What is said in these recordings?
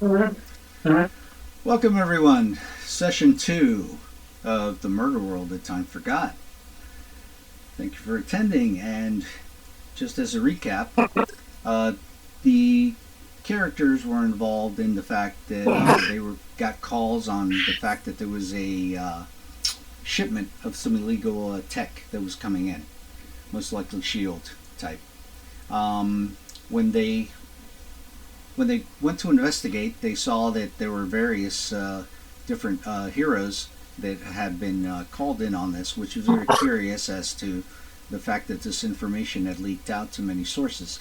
Welcome everyone, session 2 of the Murderworld that Time Forgot. Thank you for attending, and just as a recap, the characters were involved in the fact that they got calls on the fact that there was a shipment of some illegal tech that was coming in, most likely SHIELD type. When they went to investigate, they saw that there were various different heroes that had been called in on this, which was very curious as to the fact that this information had leaked out to many sources.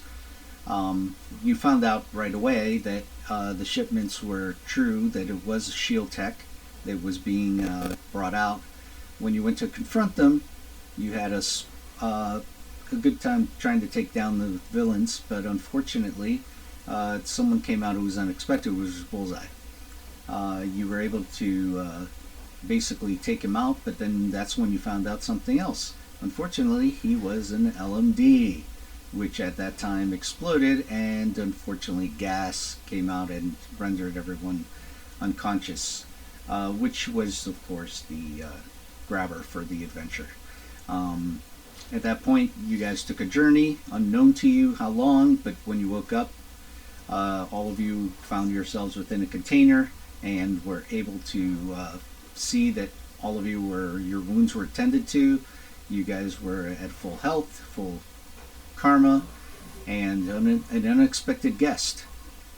You found out right away that the shipments were true, that it was SHIELD tech that was being brought out. When you went to confront them, you had a good time trying to take down the villains, but unfortunately, someone came out who was unexpected, which was Bullseye. You were able to basically take him out, but then that's when you found out something else. Unfortunately, he was an LMD, which at that time exploded, and unfortunately gas came out and rendered everyone unconscious, which was, of course, the grabber for the adventure. At that point, you guys took a journey, unknown to you how long, but when you woke up, all of you found yourselves within a container and were able to see that all of you your wounds were tended to. You guys were at full health, full karma, and an unexpected guest,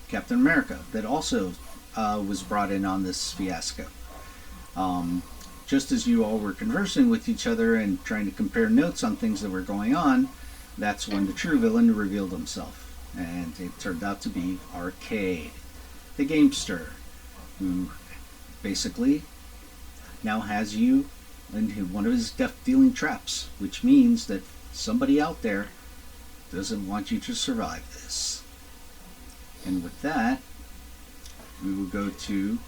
Captain America, that also was brought in on this fiasco. Just as you all were conversing with each other and trying to compare notes on things that were going on, that's when the true villain revealed himself. And it turned out to be Arcade, the gamester, who basically now has you in one of his death-dealing traps, which means that somebody out there doesn't want you to survive this. And with that, we will go to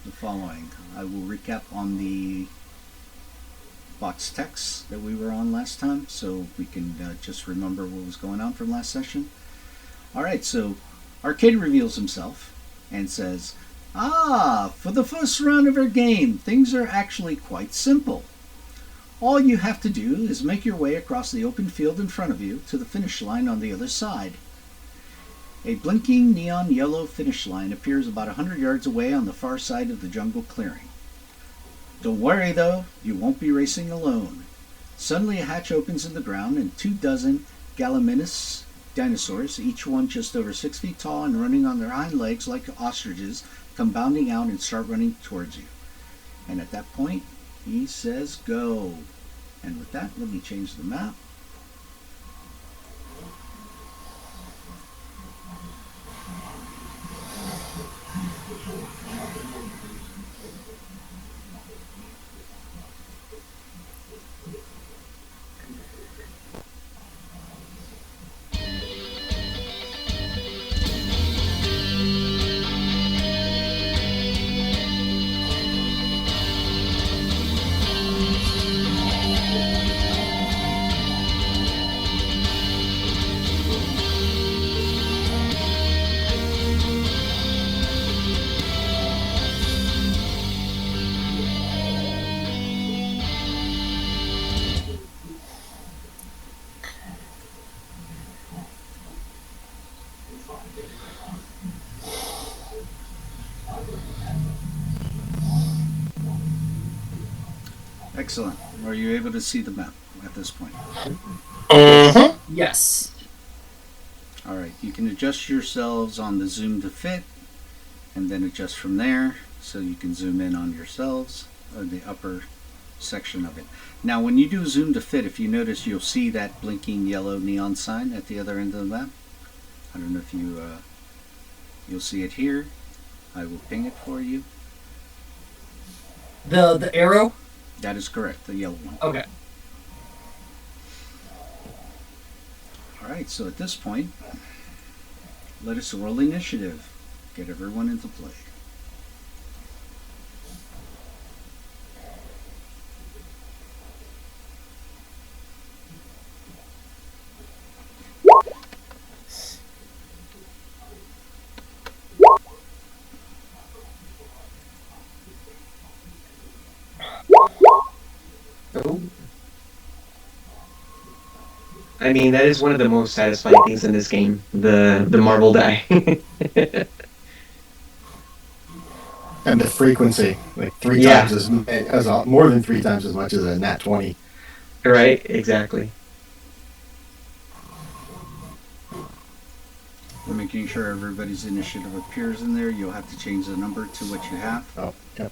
the following. I will recap on the box text that we were on last time, so we can just remember what was going on from last session. Alright, so Arcade reveals himself and says, for the first round of our game, things are actually quite simple. All you have to do is make your way across the open field in front of you to the finish line on the other side. A blinking neon yellow finish line appears about 100 yards away on the far side of the jungle clearing. Don't worry though, you won't be racing alone. Suddenly a hatch opens in the ground and 24 Gallimimus dinosaurs, each one just over 6 feet tall and running on their hind legs like ostriches, come bounding out and start running towards you. And at that point, he says go. And with that, let me change the map. Excellent. Are you able to see the map at this point? Yes. Alright, you can adjust yourselves on the zoom to fit, and then adjust from there so you can zoom in on yourselves, the upper section of it. Now when you do zoom to fit, if you notice, you'll see that blinking yellow neon sign at the other end of the map. I don't know if you'll see it here. I will ping it for you. The arrow? That is correct, the yellow one. Okay. Alright, so at this point, let us roll initiative. Get everyone into play. Oh. I mean, that is one of the most satisfying things in this game, the Marvel die. And the frequency, like three Yeah, times as more than 3 times as much as a nat 20. right, exactly. We're making sure everybody's initiative appears in there. You'll have to change the number to what you have. Oh, okay.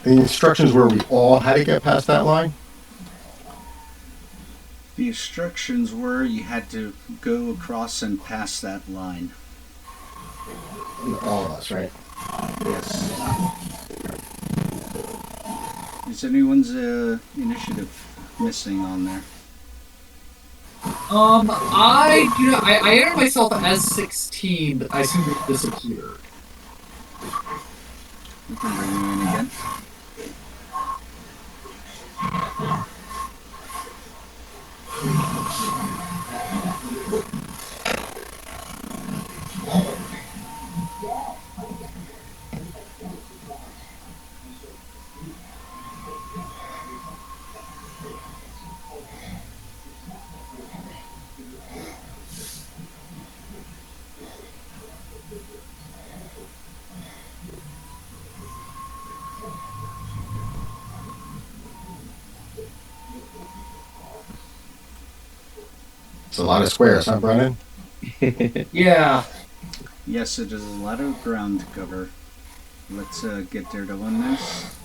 The instructions were we all had to get past that line. The instructions were you had to go across and pass that line. All of us, right? Yes. Is anyone's initiative missing on there? I entered myself as 16, but I seem to have disappeared. We can bring you in again. It's a lot of squares, huh, Brennan? Yeah. Yes, it is a lot of ground to cover. Let's get Daredevil in this.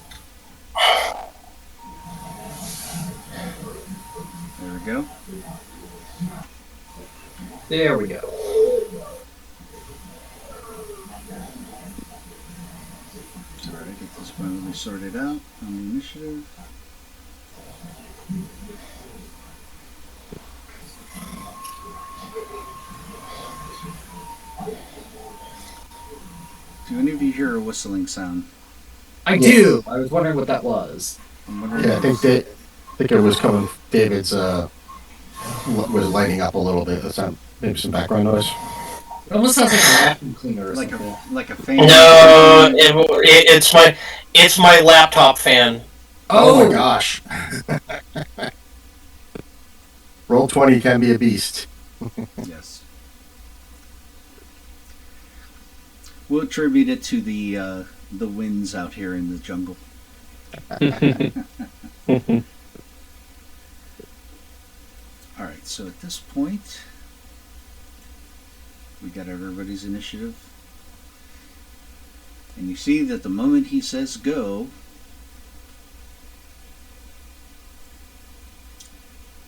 There we go. There we go. Alright, get this one sorted out on the initiative. Do any of you hear a whistling sound? I do. I was wondering what that was. Yeah, I think it was coming. David's was lighting up a little bit. That's maybe some background noise. It almost sounds like a vacuum cleaner or something. Like a fan. No, it's my laptop fan. Oh my gosh. Roll20 can be a beast. Yes. We'll attribute it to the winds out here in the jungle. All right, so at this point, we got everybody's initiative. And you see that the moment he says go,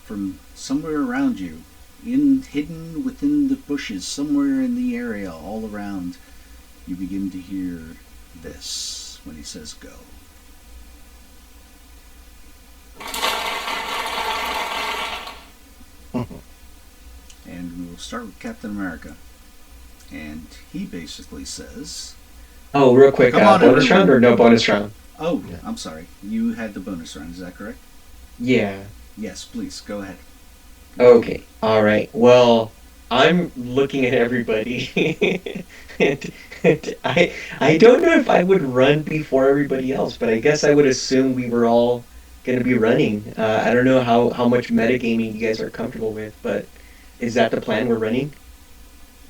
from somewhere around you, hidden within the bushes, somewhere in the area, all around, you begin to hear this when he says go. And we will start with Captain America. And he basically says... Oh, real quick, bonus round or no bonus round? Oh, yeah. I'm sorry. You had the bonus round, is that correct? Yeah. Yes, please, go ahead. Okay, alright. Well, I'm looking at everybody. and I don't know if I would run before everybody else, but I guess I would assume we were all going to be running. I don't know how much metagaming you guys are comfortable with, but is that the plan? We're running?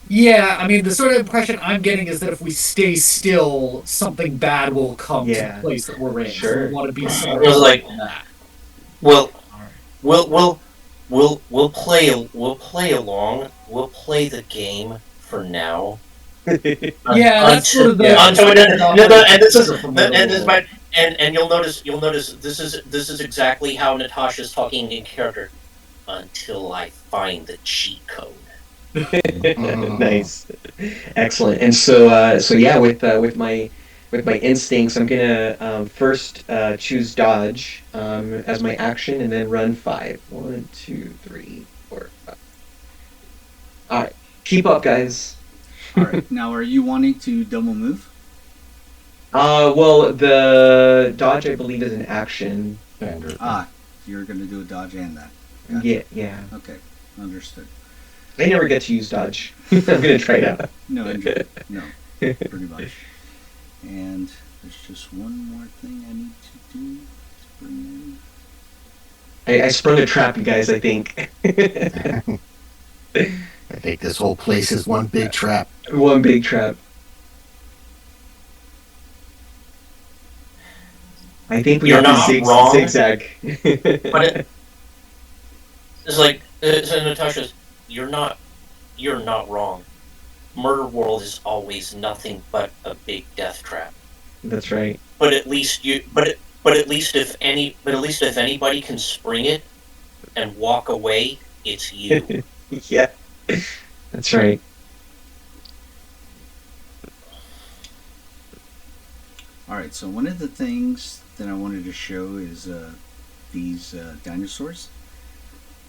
Yeah, I mean, the sort of impression I'm getting is that if we stay still, something bad will come to the place that we're in. Sure. So we want to be somewhere like that. We'll play along. We'll play the game for now, Yeah, that's sort of the. And you'll notice this is exactly how Natasha's talking in character. Until I find the cheat code. Nice, excellent. And so yeah, with my instincts, I'm gonna first choose dodge as my action, and then run 5. 1, 2, 3, 4, 5. All right, keep up, guys. All right. Now, are you wanting to double move? Well, the dodge I believe is an action. You're going to do a dodge and that. Gotcha. Yeah. Okay, understood. I never get to use dodge. I'm gonna try it out. No, pretty much. And there's just one more thing I need to do to bring in. I sprung a trap, you guys. I think. I think this whole place is one big trap. One big trap. I think we You're have to not wrong. zigzag. But it's like Natasha's. You're not wrong. Murderworld is always nothing but a big death trap. That's right. But at least if anybody can spring it and walk away, it's you. Yeah, that's right. All right. So one of the things that I wanted to show is these dinosaurs.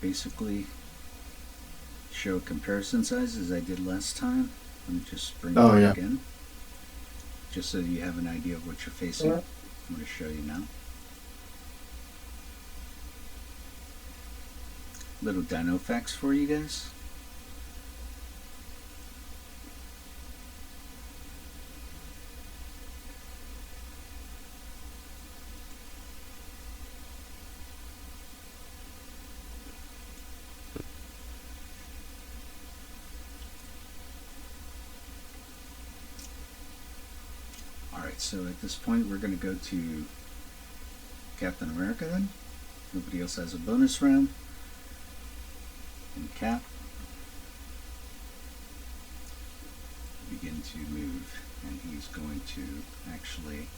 Basically, show a comparison size as I did last time. Let me just bring it up again, just so you have an idea of what you're facing. I'm going to show you now. Little dino facts for you guys. So at this point we're going to go to Captain America then. Nobody else has a bonus round. And Cap. Begin to move. And he's going to actually...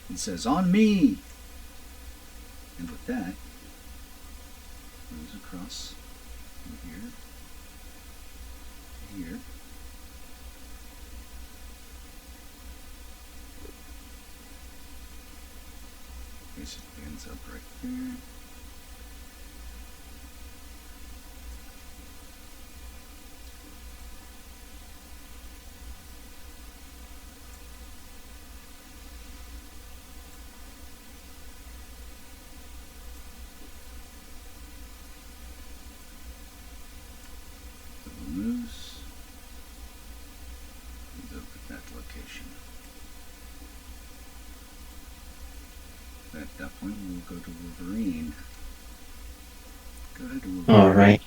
He says, "On me!" And with that, moves across from here to here. Basically ends up right there. Double moves. Ends up at that location. At that point, we'll go to Wolverine. Go ahead, Wolverine. All right.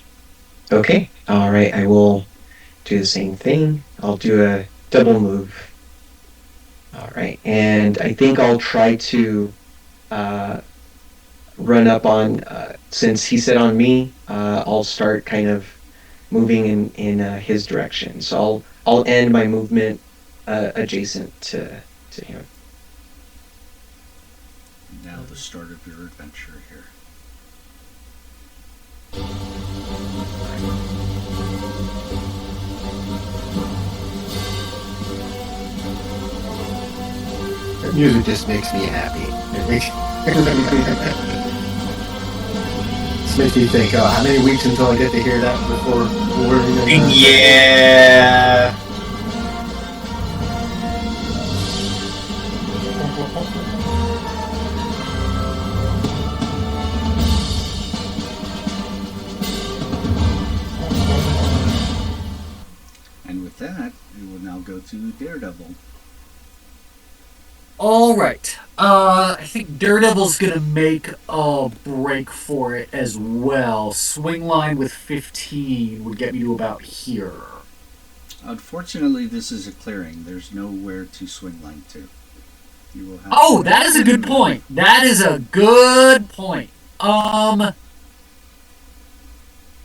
Okay. All right. I will do the same thing. I'll do a double move. All right. And I think I'll try to run up on, since he said on me, I'll start kind of moving in his direction. So I'll end my movement adjacent to him. Now the start of your adventure here. The music just makes me happy. It makes this makes me think, oh, how many weeks until I get to hear that before Wolverine? Yeah. And with that, we will now go to Daredevil. All right. I think Daredevil's gonna make a break for it as well. Swing line with 15 would get me to about here. Unfortunately, this is a clearing. There's nowhere to swing line to. You will have Oh, that is a good point. That is a good point.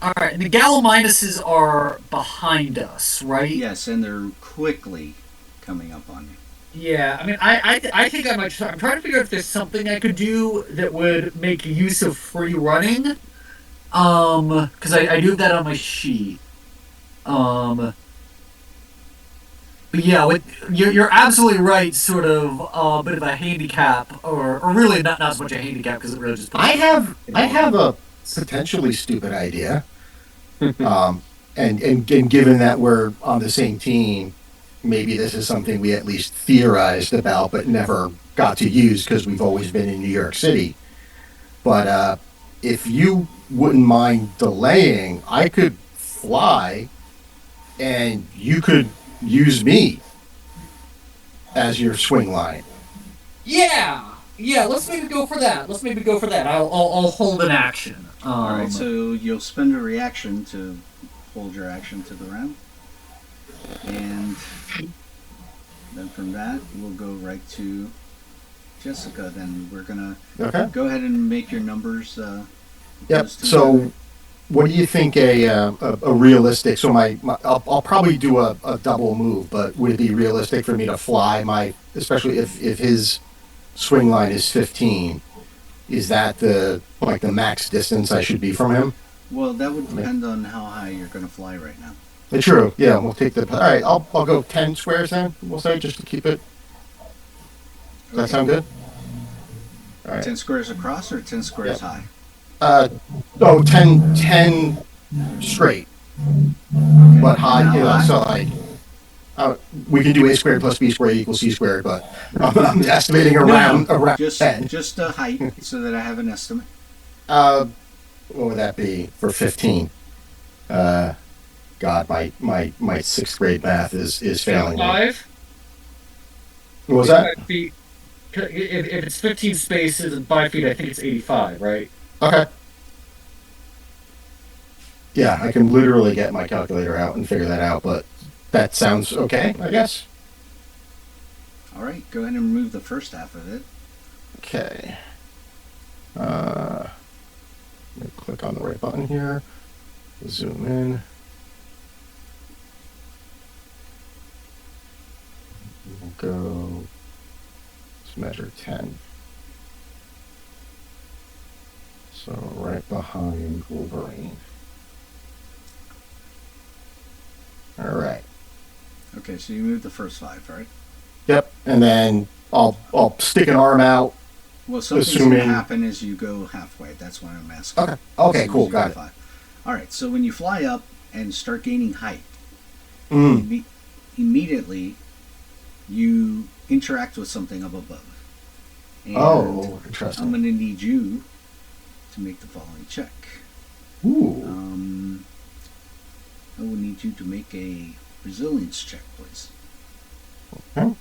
Alright, and the Galliminuses are behind us, right? Yes, and they're quickly coming up on you. Yeah, I mean, I think I might. I'm trying to figure out if there's something I could do that would make use of free running. Because I do have that on my sheet. But yeah, you're absolutely right. Sort of a bit of a handicap, or really not as much a handicap because it really just. I have a potentially stupid idea. And given that we're on the same team, maybe this is something we at least theorized about, but never got to use because we've always been in New York City. But if you wouldn't mind delaying, I could fly, and you could use me as your swing line. Yeah. Let's maybe go for that. I'll hold an action. All right, so you'll spend a reaction to hold your action to the round, and then from that we'll go right to Jessica. Then we're gonna go ahead and make your numbers. Yep. So, what do you think a realistic? So I'll probably do a double move, but would it be realistic for me to fly especially if his swing line is 15? Is that the max distance I should be from him? Well, that would depend on how high you're going to fly right now. True. Yeah, we'll take all right, I'll go 10 squares then, we'll say, just to keep it. Does that sound good? All right. 10 squares across or 10 squares high? 10 straight. Okay. But high, so we can do a squared plus b squared equals c squared, but I'm estimating around 10. Just a height so that I have an estimate. What would that be for 15? God, my sixth grade math is failing me. 5? What was that? 5 feet. If it's 15 spaces and 5 feet, I think it's 85, right? Okay. Yeah, I can literally get my calculator out and figure that out, but that sounds okay, I guess. All right, go ahead and remove the first half of it. Okay. Let me click on the right button here. Zoom in. We'll go. Let's measure 10. So right behind Wolverine. All right. Okay, so you moved the first 5, right? Yep, and then I'll stick an arm out. Well, something's going to happen as you go halfway. That's why I'm asking. Okay, cool, got it. All right, so when you fly up and start gaining height, immediately you interact with something up above. And interesting. I'm going to need you to make the following check. Ooh. I will need you to make a resilience check, please. Okay.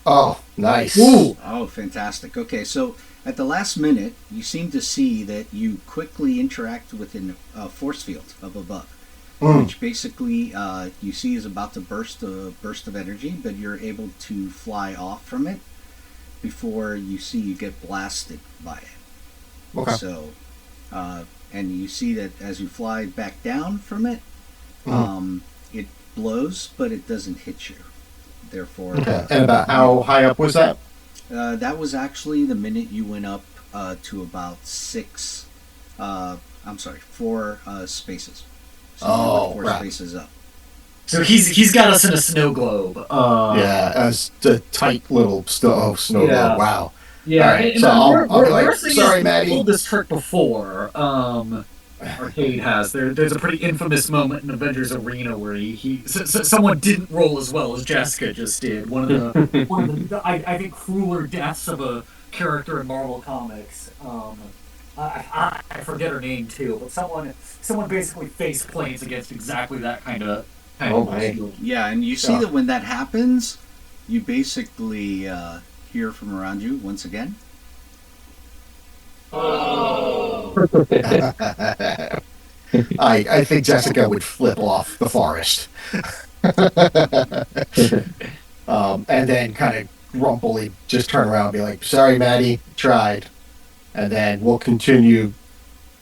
Oh, nice. Ooh. Oh, fantastic. Okay, so at the last minute, you seem to see that you quickly interact with a force field up above, which basically you see is about to burst a burst of energy, but you're able to fly off from it before you see you get blasted by it. Okay. So, and you see that as you fly back down from it, it blows, but it doesn't hit you. Therefore, and about how high up was that? That was actually the minute you went up to about 4 spaces. So four spaces up. So he's got us in a snow globe. As the tight little snow globe. Wow. Yeah, right, and so I'll be like, sorry, Maddie. I've told this trick before. Arcade has. There's a pretty infamous moment in Avengers Arena where someone didn't roll as well as Jessica just did. One of the I think crueler deaths of a character in Marvel Comics. I forget her name too, but someone basically face planes against exactly that kind of shield. Yeah, and you see that when that happens, you basically hear from around you once again. I think Jessica would flip off the forest. And then kind of grumpily just turn around and be like, sorry, Maddie, tried. And then we'll continue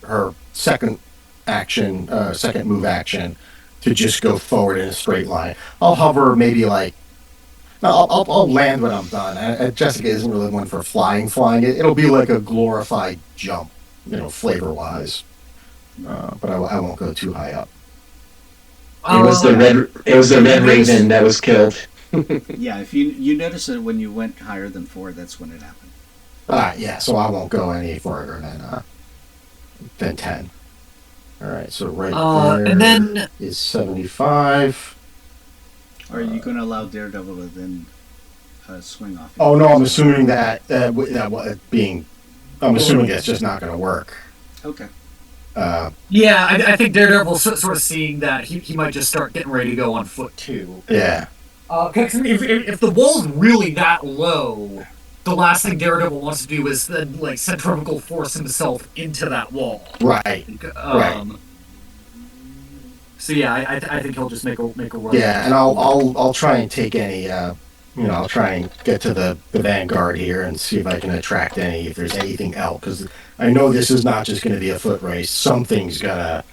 her second move action to just go forward in a straight line. I'll hover maybe like. No, I'll land when I'm done. Jessica isn't really one for flying. It'll be like a glorified jump, flavor-wise. But I won't go too high up. It was the red raven that was killed. Yeah, if you notice that when you went higher than 4, that's when it happened. Alright, yeah, so I won't go any further than 10. Alright, so there and then is 75. Are you going to allow Daredevil to then swing off? Oh no, I'm assuming that I'm assuming that's just not going to work. Okay. yeah, I think Daredevil's sort of seeing that he might just start getting ready to go on foot too. Yeah. Because if the wall's really that low, the last thing Daredevil wants to do is then like centrifugal force himself into that wall. Right. Right. So yeah, I think he'll just make a run. Yeah, and I'll try and take any I'll try and get to the vanguard here and see if I can attract if there's anything else, because I know this is not just going to be a foot race. Something's gonna,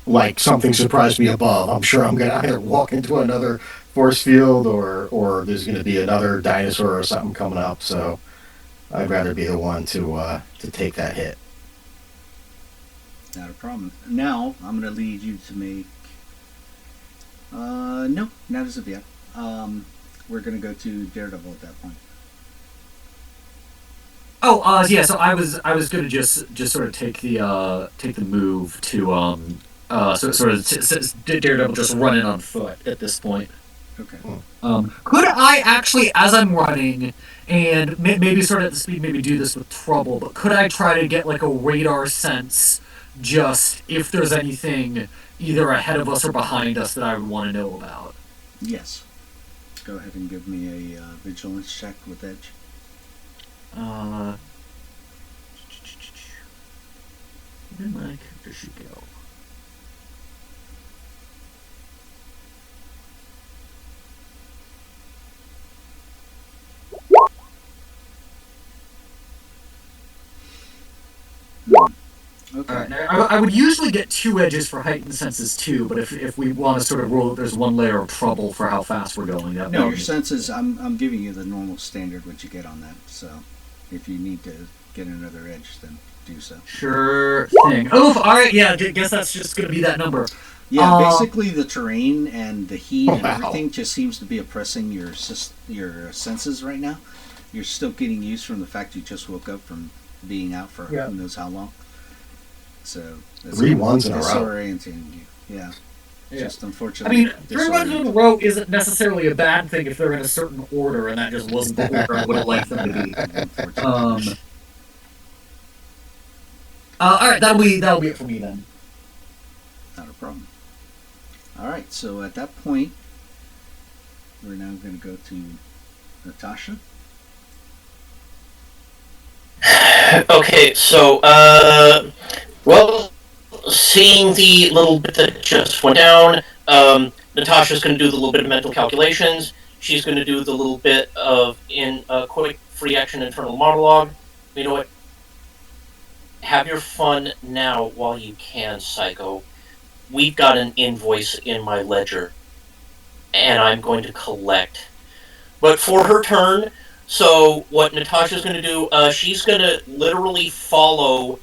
like, something surprised me above. I'm sure I'm gonna either walk into another force field or there's going to be another dinosaur or something coming up. So I'd rather be the one to take that hit. Not a problem. Now I'm going to lead you to make. No, not as of yet. We're going to go to Daredevil at that point. Oh, yeah. So I was going to just sort of take the move to sort of Daredevil just running on foot at this point. Okay. Could I actually, as I'm running, and maybe sort of at the speed, maybe do this with trouble, but could I try to get like a radar sense, just if there's anything either ahead of us or behind us that I would want to know about? Yes. Go ahead and give me a vigilance check with edge. Where my character should go? Okay. Alright, I would usually get 2 edges for heightened senses too, but if we want to sort of roll, there's 1 layer of trouble for how fast we're going. No, your senses, I'm giving you the normal standard what you get on that, so if you need to get another edge, then do so. Sure thing. Oh, alright, yeah, guess that's just going to be that number. Yeah, basically the terrain and the heat and everything just seems to be oppressing your senses right now. You're still getting used from the fact you just woke up from being out for who knows how long. So 3 ones in a row. Disorienting you. Yeah. Just unfortunately. I mean, 3 runs in a row isn't necessarily a bad thing if they're in a certain order, and that just wasn't the order I would have liked them to be. Alright, that'll be it for me then. Not a problem. Alright, so at that point, we're now going to go to Natasha. Okay, so, well, seeing the little bit that just went down, Natasha's going to do the little bit of mental calculations. She's going to do the little bit of quick free action internal monologue. You know what? Have your fun now while you can, Psycho. We've got an invoice in my ledger, and I'm going to collect. But for her turn, so what Natasha's going to do, she's going to literally follow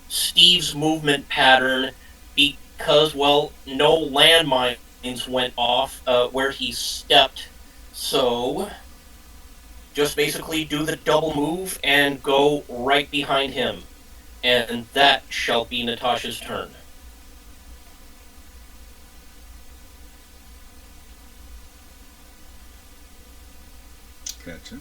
Steve's movement pattern because, well, no landmines went off where he stepped. So just basically do the double move and go right behind him. And that shall be Natasha's turn. Gotcha.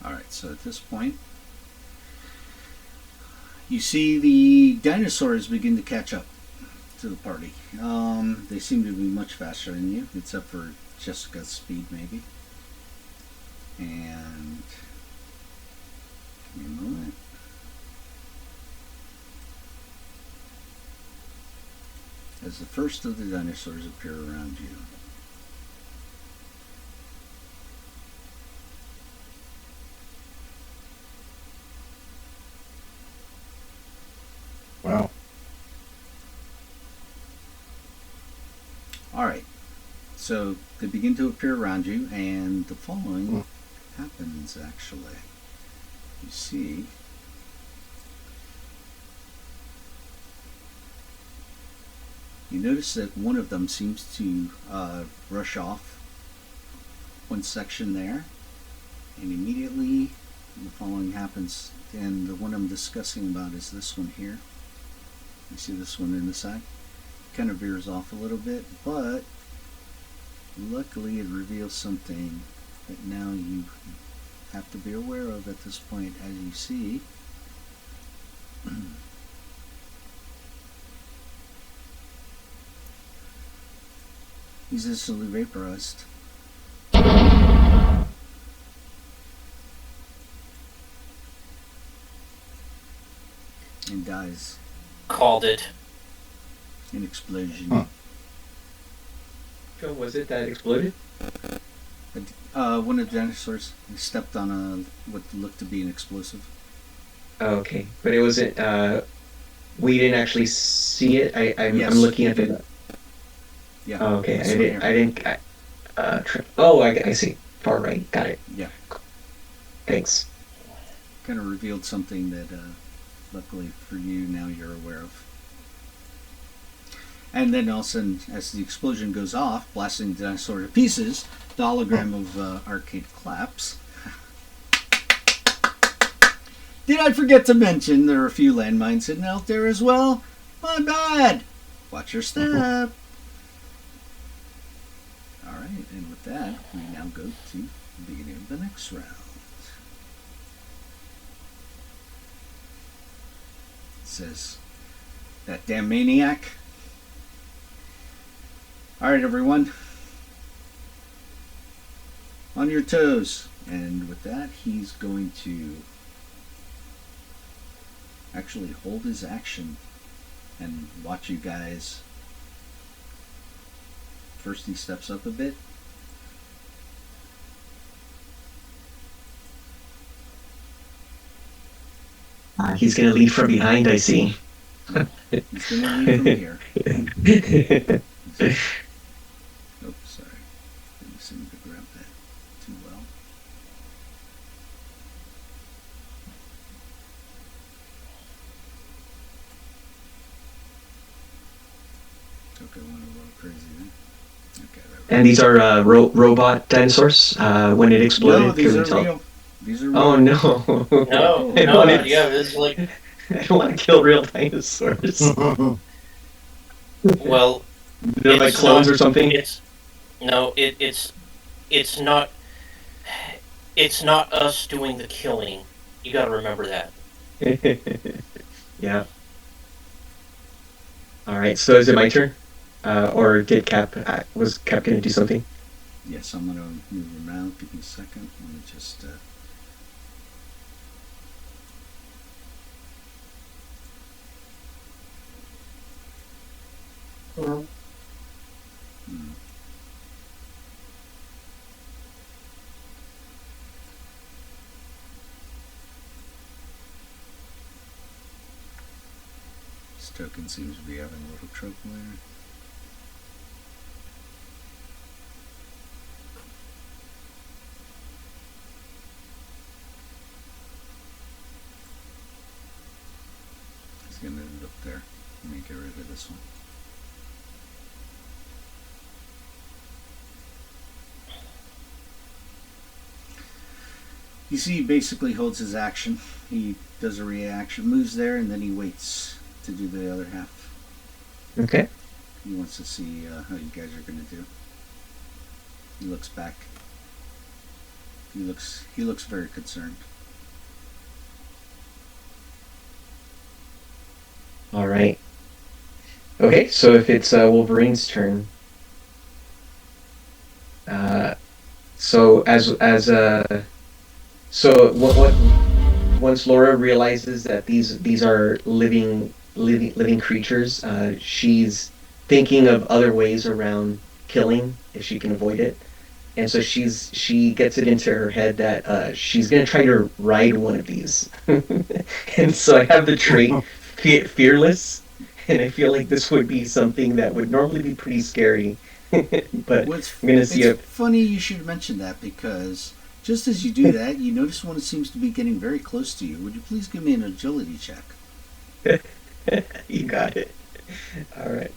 Alright, so at this point, you see the dinosaurs begin to catch up to the party. They seem to be much faster than you, except for Jessica's speed, maybe. And as the first of the dinosaurs appear around you. Wow. Alright, so they begin to appear around you, and the following happens actually. You see, you notice that one of them seems to rush off one section there, and immediately the following happens. And the one I'm discussing about is this one here. You see this one in the side? Kind of veers off a little bit, but luckily it reveals something that now you have to be aware of at this point. As you see, he's instantly vaporized. And dies Called it. in explosion. Huh. So was it that exploded? One of the dinosaurs stepped on what looked to be an explosive. Oh, okay, but it wasn't. We didn't actually see it. I'm Yes, looking you at the. did. Yeah. Oh, okay, this one here. I didn't. Oh, I see. Far right. Got it. Yeah. Thanks. Kind of revealed something that, luckily for you, now you're aware of. And then all of a sudden, as the explosion goes off, blasting the dinosaur to pieces, the hologram of Arcade claps. Did I forget to mention there are a few landmines hidden out there as well? My bad! Watch your step! Alright, and with that, we now go to the beginning of the next round. It says, that damn maniac. Alright, everyone. On your toes. And with that, he's going to actually hold his action and watch you guys. First, he steps up a bit. He's gonna lead from behind. I see. He's going to lead from here. Oops, sorry. Didn't seem to grab that too well. Took it one a little crazy there. Okay, there we go. And these are robot dinosaurs. When it exploded, No, these can we are tell? real. These are real. Oh no! No, I no, don't want yeah, it's like, I don't want to kill real dinosaurs. well, They're like it's clones not- or something. it's not us doing the killing. You got to remember that. Yeah. All right. So is it my turn, or did Cap? Was Cap gonna do something? Yes, I'm going to move him around. Give me a second. Let me just... Hmm. This token seems to be having a little trouble there. It's going to end up there. Let me get rid of this one. You see, he basically holds his action. He does a reaction, moves there, and then he waits to do the other half. Okay. He wants to see how you guys are going to do. He looks back. He looks very concerned. All right. Okay. So if it's Wolverine's turn, so so what once Laura realizes that these are living creatures, she's thinking of other ways around killing if she can avoid it. And so she gets it into her head that she's gonna try to ride one of these. And so I have the trait fearless, and I feel like this would be something that would normally be pretty scary. But Well, I'm gonna see it's if funny you should mention that, because just as you do that, you notice one that seems to be getting very close to you. Would you please give me an agility check? you got it. All right.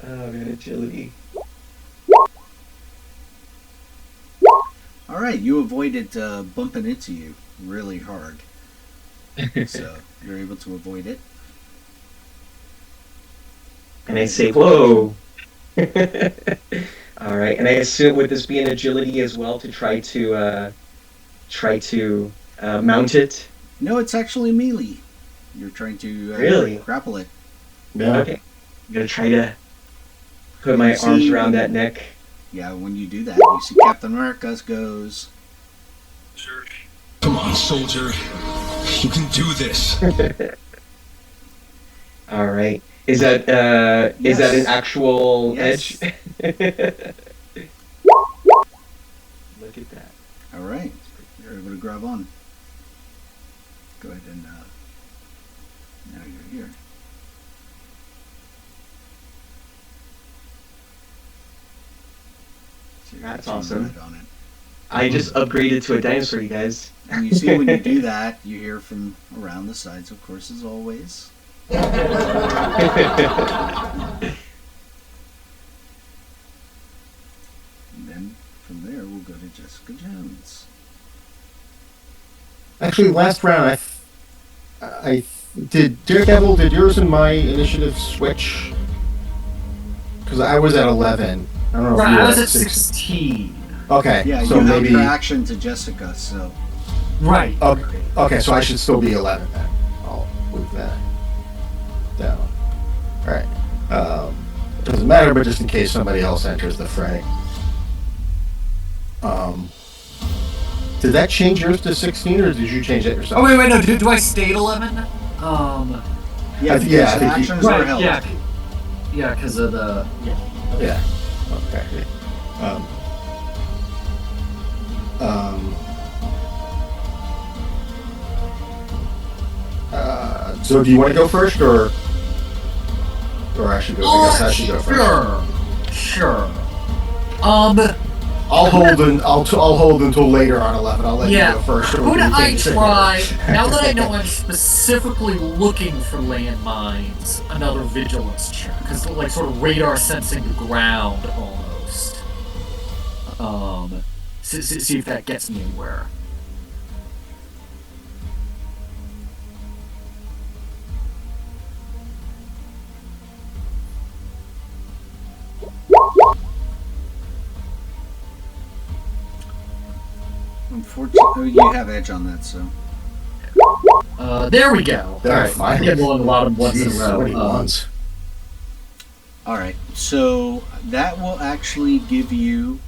Oh man, agility. All right, you avoid it bumping into you really hard, so you're able to avoid it. And I say, whoa. All right, and I assume would this be an agility as well to try to mount it? No, it's actually melee. You're trying to Really? grapple it. Yeah. Okay, I'm gonna try to put my arms around that neck. Yeah, when you do that, you see Captain America goes, Come on, soldier. You can do this. All right. Is that is that an actual Yes. edge? Look at that. all right, you're able to grab on. Go ahead and now you're here. So you're That's actually awesome. right on it. I just upgraded to a dinosaur, you guys. And you see when you do that, you hear from around the sides, of course, as always. And then from there, we'll go to Jessica Jones. Actually, last round, I did Daredevil. Did yours and my initiative switch? Because I was at 11. I don't know if Right, you were I was at at 16. Okay, Yeah, so you have maybe. your action to Jessica, so Right. Okay, so I should still be 11 then. I'll move that down. All right. Doesn't matter, but just in case somebody else enters the fray. Did that change yours to 16, or did you change it yourself? Oh wait, no. Do I stay at 11? yeah, I because think you- actions are Right. held. Yeah, because of the Yeah. Okay. So do you want to go first, or I should go? I guess I should go first. Sure. I'll hold until later on 11. I'll let you go first. so we Could can I take it try, together. now that I know I'm specifically looking for landmines, another vigilance check? Because, like, sort of radar sensing the ground, almost. See if that gets me anywhere. Unfortunately, you have edge on that, so. There we go. There, Alright, finally. getting along a lot of ones in a Jeez, row. so many ones. Alright, so that will actually give you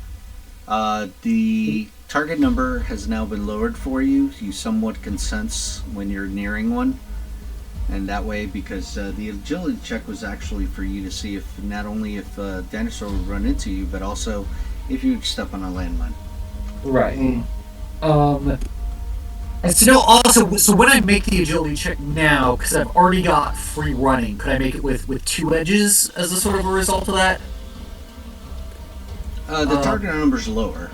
the target number has now been lowered for you. You somewhat can sense when you're nearing one. And that way, because the agility check was actually for you to see if not only if dinosaur would run into you, but also if you'd step on a landmine. Right. And so no, also, so when I make the agility check now, because I've already got free running, could I make it with 2 edges as a sort of a result of that? The target number's lower.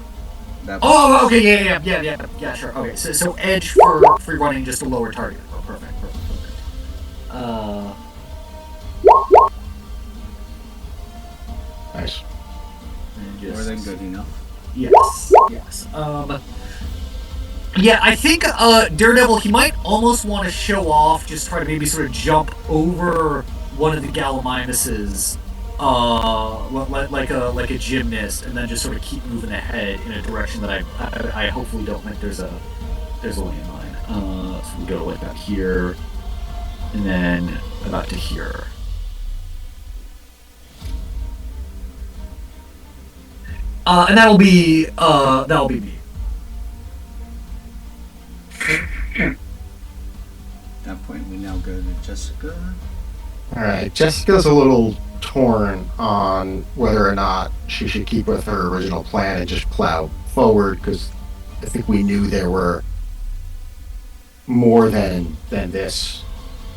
That Oh, okay, yeah, sure. Okay, so edge for free running, just a lower target. Oh, perfect. Nice. more than good enough. Yes. Yeah, I think Daredevil, he might almost want to show off, just try to maybe sort of jump over one of the Gallimimuses, like a gymnast, and then just sort of keep moving ahead in a direction that I hopefully don't think there's a landmine. So we go like about here, and then about to here. And that'll be me. At that point, we now go to Jessica. All right, Jessica's a little torn on whether or not she should keep with her original plan and just plow forward, because I think we knew there were more than this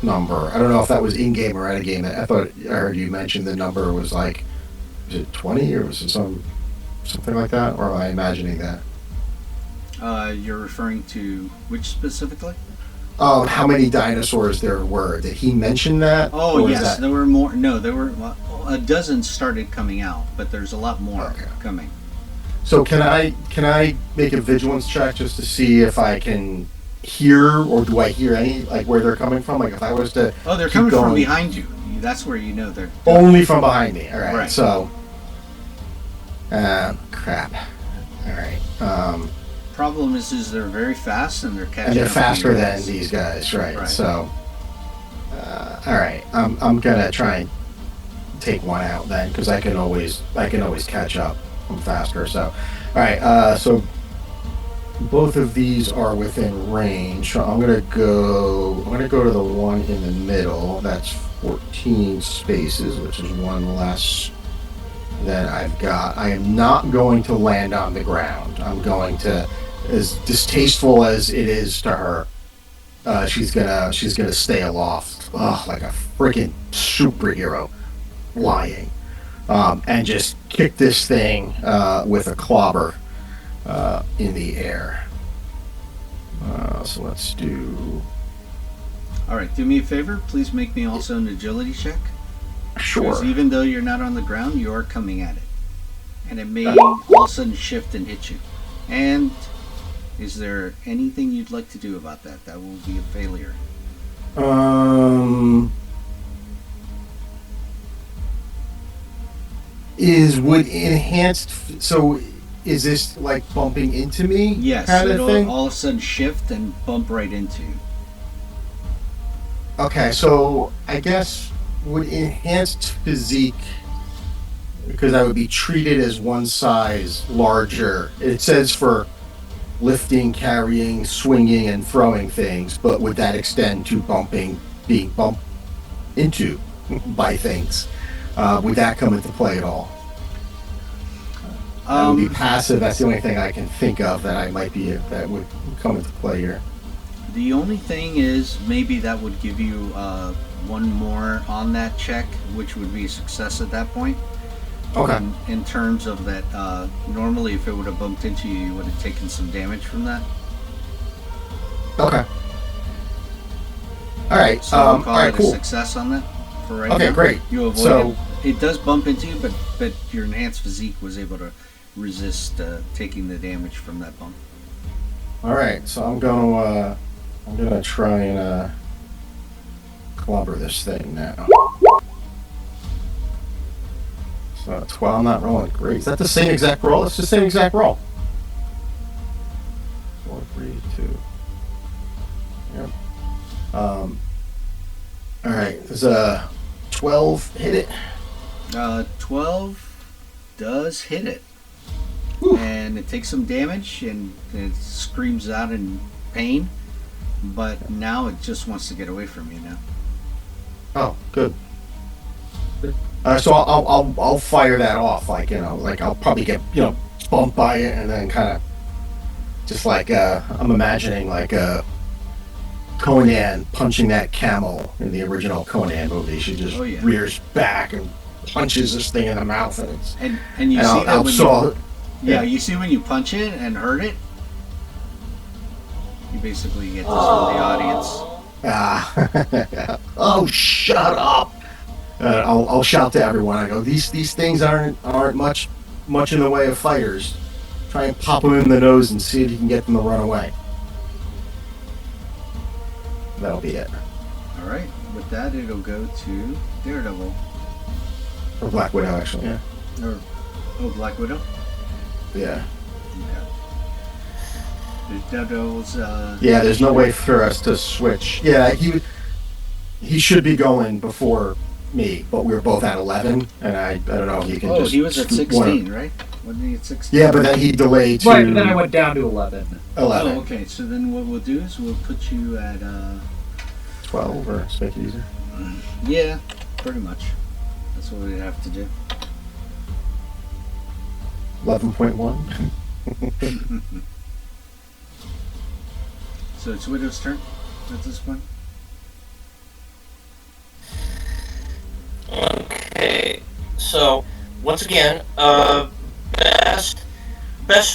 number. I don't know if that was in-game or out-of-game. I thought I heard you mention the number was like, was it 20 or was it something like that? Or am I imagining that? You're referring to which specifically? How many dinosaurs there were? Did he mention that? Oh, Or is yes, that- there were more. No, there were a dozen started coming out, but there's a lot more Okay. coming. So can I make a vigilance check just to see if I can hear, or do I hear any, like, where they're coming from? Like, if I was to Oh, they're keep coming from going- behind you. That's where you know they're. Only from behind me. All right. Right. So, crap. All right. Problem is they're very fast and they're catching. And they're up to faster you than guys. these guys, right? Right. So, all right. I'm gonna try and take one out then, because I can always catch up. I'm faster. So, all right. So both of these are within range. So I'm gonna go to the one in the middle. That's 14 spaces, which is one less than I've got. I am not going to land on the ground. I'm going to, as distasteful as it is to her, she's gonna stay aloft, like a freaking superhero, flying, and just kick this thing with a clobber in the air. So let's do. All right, do me a favor. Please make me also an agility check. Sure. Because even though you're not on the ground, you are coming at it, and it may all of a sudden shift and hit you. And is there anything you'd like to do about that? That will be a failure. Would enhanced? So is this like bumping into me? Yes, kind of it'll thing. all of a sudden shift and bump right into you. Okay, so I guess would enhanced physique, because I would be treated as one size larger. It says for lifting, carrying, swinging, and throwing things, but would that extend to being bumped into by things? Would that come into play at all? That would be passive. That's the only thing I can think of that would come into play here. The only thing is maybe that would give you one more on that check, which would be a success at that point. Okay. In terms of that, normally if it would have bumped into you, you would have taken some damage from that. Okay. All right. So we'll call all right. it a Cool. success on that for right Okay. now. Great. You avoid So- it. It does bump into you, but your enhanced physique was able to resist taking the damage from that bump. All right. So I'm gonna try and clobber this thing now. So 12. I'm not rolling great. Is that the same exact roll? It's the same exact roll. 4, 3, 2. Yep. All right. Does 12 hit it? 12 does hit it. Whew. And it takes some damage and it screams out in pain, but now it just wants to get away from you now. Oh, good. So I'll fire that off, like I'll probably get bumped by it, and then kind of just like I'm imagining like Conan punching that camel in the original Conan movie. She just rears back and punches this thing in the mouth, and it's and you and see that when you see when you punch it and hurt it, you basically get this from the audience. Oh, shut up! I'll shout to everyone. I go, these things aren't much in the way of fighters. Try and pop them in the nose and see if you can get them to run away. That'll be it. All right. With that, it'll go to Daredevil. Or Black Widow, actually. Yeah. Black Widow. Yeah. Daredevil's. Yeah. There's no way for us to switch. Yeah. He should be going before me, but we were both at 11, and I don't know if you can just. He was at 16, right? Wasn't he at 16? Yeah, but then he delayed to. Right, and then I went down to 11. 11. Oh, okay. So then what we'll do is we'll put you at 12, or just make it easier. Yeah, pretty much. That's what we'd have to do. 11.1. So it's Widow's turn at this point. Okay, so once again, best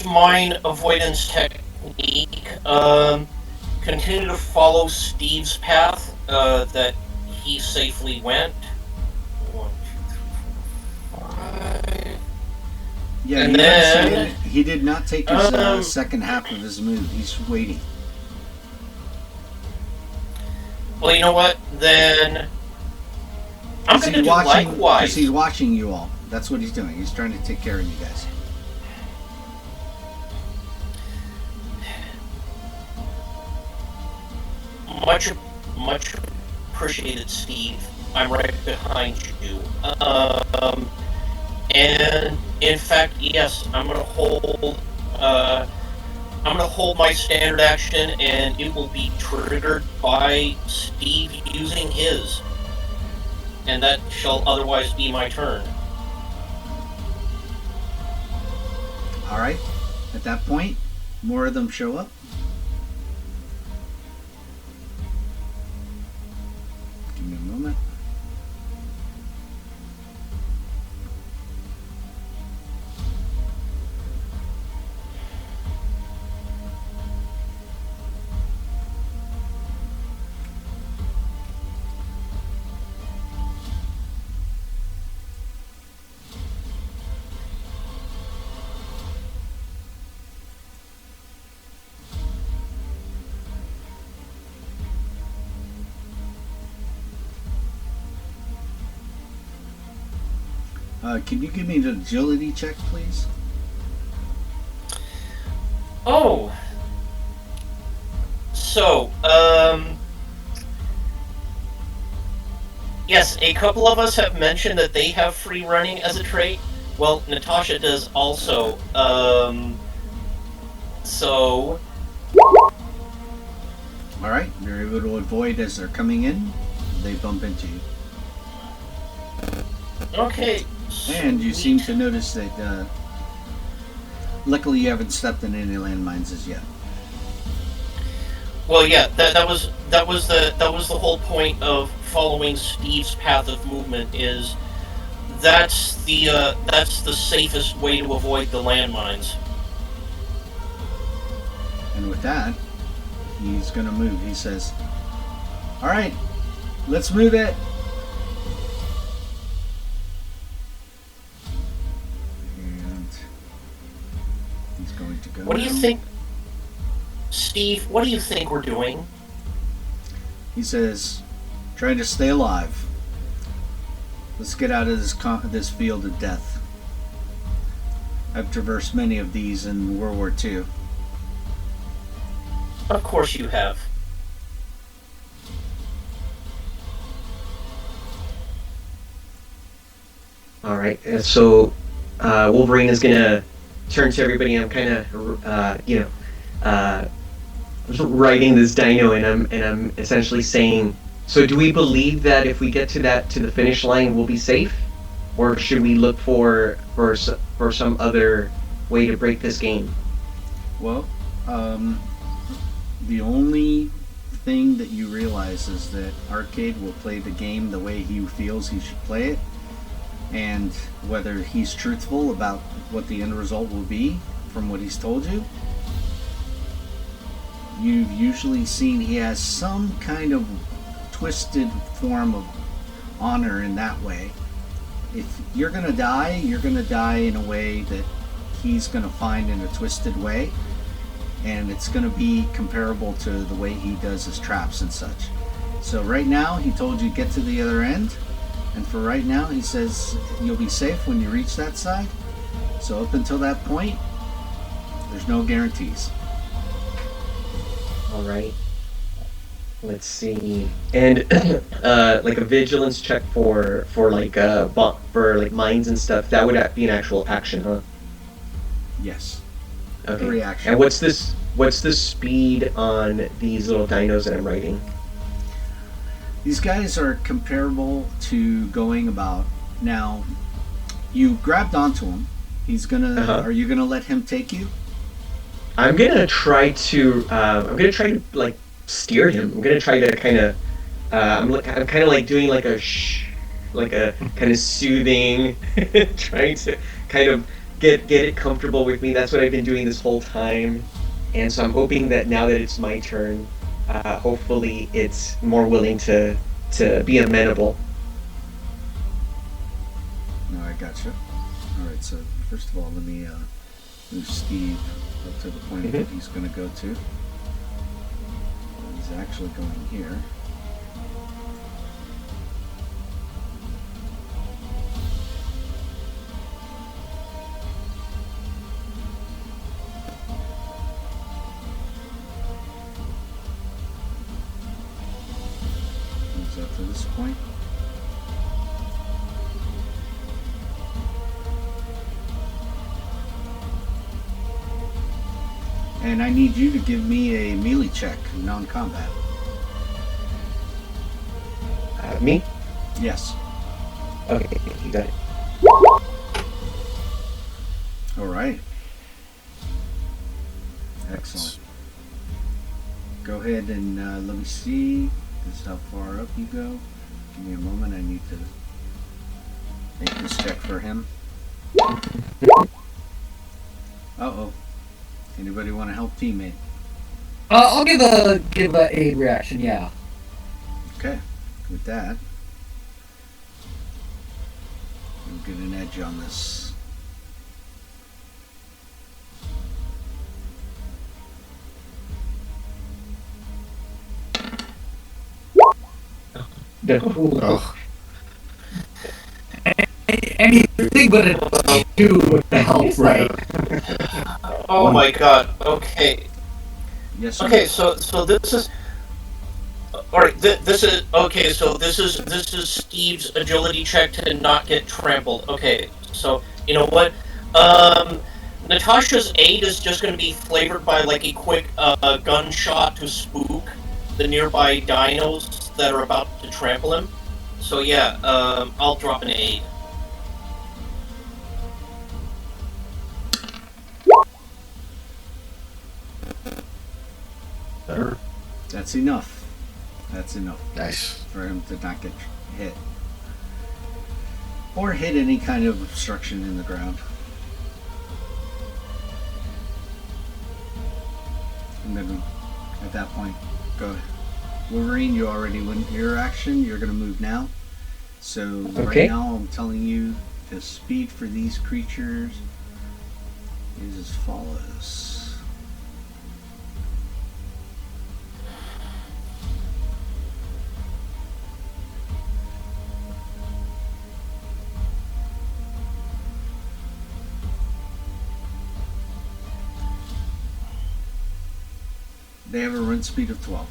mine avoidance technique. Continue to follow Steve's path that he safely went. 1, 2, 3, 4, 5. Yeah, And you then- understand, he did not take his second half of his move. He's waiting. Well, you know what? Then I'm going to do likewise. Because he's watching you all. That's what he's doing. He's trying to take care of you guys. Much appreciated, Steve. I'm right behind you. And in fact, yes, I'm gonna hold. I'm gonna hold my standard action, and it will be triggered by Steve using his, and that shall otherwise be my turn. All right. At that point, more of them show up. Give me a moment. Can you give me an agility check, please? Oh. So, yes, a couple of us have mentioned that they have free running as a trait. Well, Natasha does also. So. All right. You're able to avoid as they're coming in. They bump into you. Okay. And you sweet. seem to notice that, luckily you haven't stepped in any landmines as yet. Well, yeah, that was the whole point of following Steve's path of movement. Is that's the safest way to avoid the landmines. And with that, he's going to move. He says, all right, let's move it. And he's going to go. What do you think, Steve? What do you think we're doing? He says, trying to stay alive. Let's get out of this field of death. I've traversed many of these in World War II. Of course you have. All right. So Wolverine is gonna turn to everybody. I'm kind of, writing this dino, and I'm essentially saying, so do we believe that if we get to the finish line, we'll be safe, or should we look for some other way to break this game? Well, the only thing that you realize is that Arcade will play the game the way he feels he should play it, and whether he's truthful about what the end result will be from what he's told you. You've usually seen he has some kind of twisted form of honor in that way. If you're gonna die, you're gonna die in a way that he's gonna find in a twisted way, and it's gonna be comparable to the way he does his traps and such. So right now, he told you get to the other end, and for right now, he says you'll be safe when you reach that side. So up until that point, there's no guarantees. All right. Let's see. And like a vigilance check for mines and stuff. That would be an actual action, huh? Yes. Okay. A reaction. And what's the speed on these little dinos that I'm writing? These guys are comparable to going about Now, you grabbed onto him. He's gonna. Uh-huh. Are you gonna let him take you? I'm gonna try to. Like steer him. I'm gonna try to kind of. I'm kind of like doing like a like a kind of soothing, trying to kind of get it comfortable with me. That's what I've been doing this whole time, and so I'm hoping that now that it's my turn, hopefully it's more willing to be amenable. No, I gotcha. All right. So first of all, let me move Steve up to the point that he's gonna go to. He's actually going here. Up to this point. And I need you to give me a melee check, non-combat. Me? Yes. Okay, you got it. All right. Excellent. Go ahead and let me see. This is how far up you go. Give me a moment. I need to make this check for him. Uh-oh. Anybody want to help teammate? I'll give a aid reaction. Yeah. Okay. With that, we'll get an edge on this. Oh, Anything but a 2 would help, right? Oh my god. Okay. Yes, sir. Okay. So this is. All right. This is okay. So this is Steve's agility check to not get trampled. Okay. So you know what? Natasha's aid is just going to be flavored by like a quick gunshot to spook the nearby dinos that are about to trample him. So yeah, I'll drop an aid. better. That's enough. That's enough Nice. for him to not get hit. Or hit any kind of obstruction in the ground. And then at that point, go ahead. Wolverine, you already went your action. You're going to move now. So Okay. right now I'm telling you the speed for these creatures is as follows. They have a run speed of 12.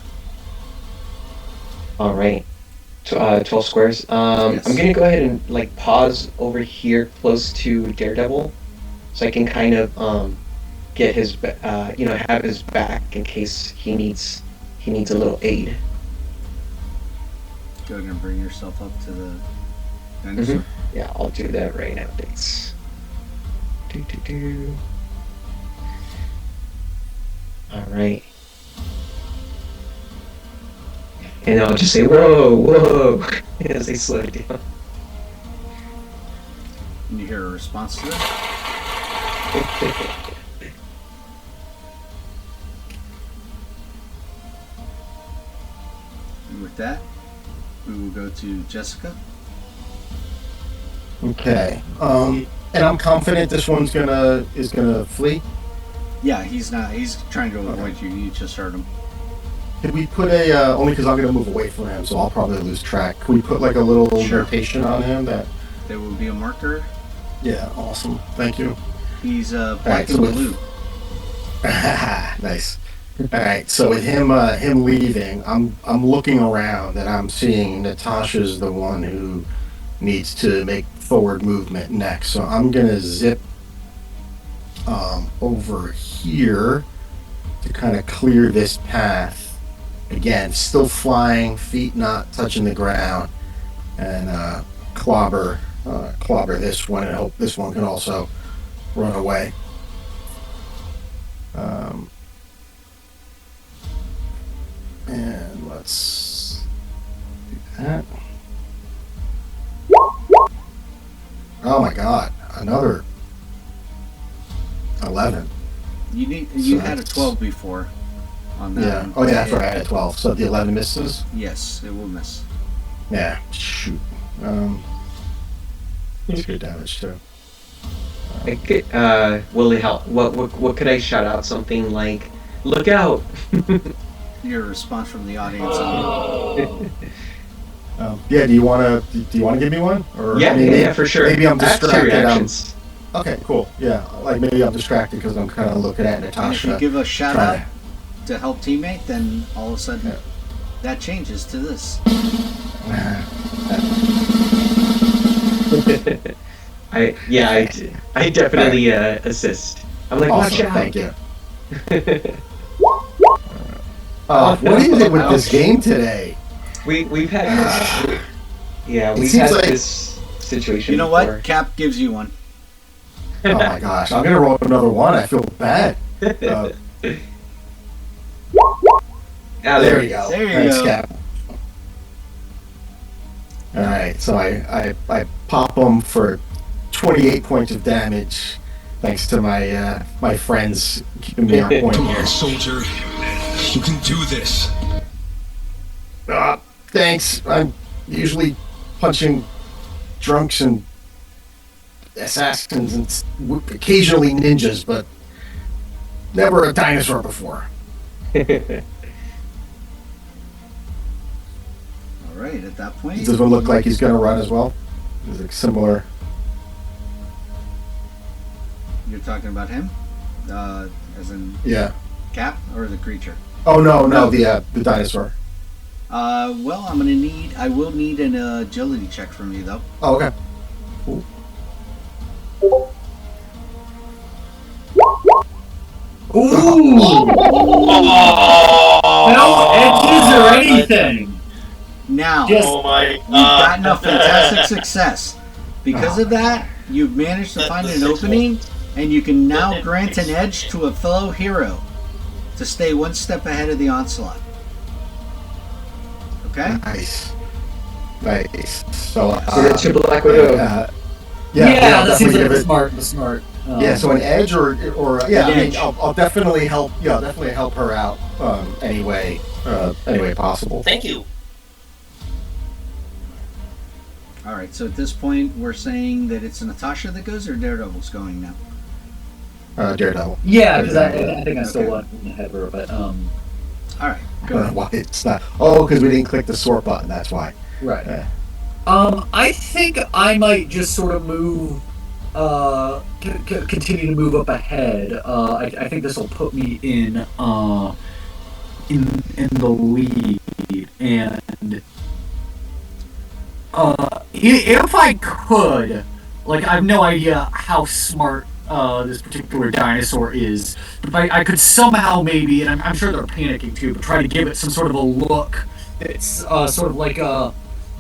All right. 12 squares. Yes. I'm gonna go ahead and like pause over here close to Daredevil, so I can kind of get his have his back in case he needs a little aid. Go ahead and bring yourself up to the dinosaur. Yeah, I'll do that right now. Thanks. All right. And I'll just say, whoa, whoa, as they slow down. And you hear a response to that? And with that, we will go to Jessica. Okay. And I'm confident this one's gonna flee. Yeah, he's not. He's trying to avoid you. You just heard him. Could we put a only because I'm gonna move away from him, so I'll probably lose track. Could we put like a little Sure. notation on him that? There will be a marker. Yeah, awesome. Thank you. He's black Alright, and so with- blue. Nice. All right. So with him leaving, I'm looking around and I'm seeing Natasha's the one who needs to make forward movement next. So I'm gonna zip over here to kind of clear this path. Again, still flying, feet not touching the ground, and clobber clobber this one and hope this one can also run away. And let's do that. Oh my god, another 11. You had a 12 before on that. Yeah. One. Oh yeah, that's right. I had a 12. So the 11 misses. Yes, it will miss. Yeah. Shoot. It's good damage too. I could, will it help? What could I shout out? Something like, "Look out!" Your response from the audience. Yeah. Do you want to give me one? Or Yeah, maybe, yeah, for sure. Maybe I'm I have two distracted. reactions. Okay, cool. Yeah, like maybe I'm distracted because I'm kind of looking at And if Natasha. you give a shout trying out to help teammate, then all of a sudden that changes to this. I definitely assist. I'm like, watch Awesome, out. thank you. What is it with this game today? We've had this, we've seems had like- this situation. You know before. what? Cap gives you one. Oh my gosh, I'm gonna roll another one. I feel bad. There you go. There you Thanks, go. Cap. All right, so I pop them for 28 points of damage, thanks to my my friends keeping me on point Come here. on, soldier. You can do this. Thanks. I'm usually punching drunks and assassins and occasionally ninjas, but never a dinosaur before. All right, at that point. Does it look like he's going to run as well? Is it similar? You're talking about him? As in Yeah. Cap or the creature? Oh no, the dinosaur. Well, I will need an agility check from you though. Oh, okay. Cool. Ooh! No edges or anything. Now, Just- Oh my you've gotten a god. fantastic success. Because of that, you've managed to find an opening, and you can now grant an edge to a fellow hero to stay one step ahead of the onslaught. Okay? Nice. So, So that's your Black Widow. Yeah, I'll that seems definitely like give the smart. Yeah, so an edge or yeah, An I mean, edge. I'll definitely help. Yeah, I'll definitely help her out any way possible. Thank you. All right, so at this point, we're saying that it's Natasha that goes, or Daredevil's going now? Daredevil. Yeah, because I think I still want ahead of her, but All right, I go don't know ahead. why it's not. Oh, because we didn't click the sort button. That's why. right. Yeah. I think I might just sort of move, continue to move up ahead. I think this will put me in the lead, and if I could, like, I have no idea how smart this particular dinosaur is, but if I could somehow maybe, and I'm sure they're panicking too, but try to give it some sort of a look that's sort of like a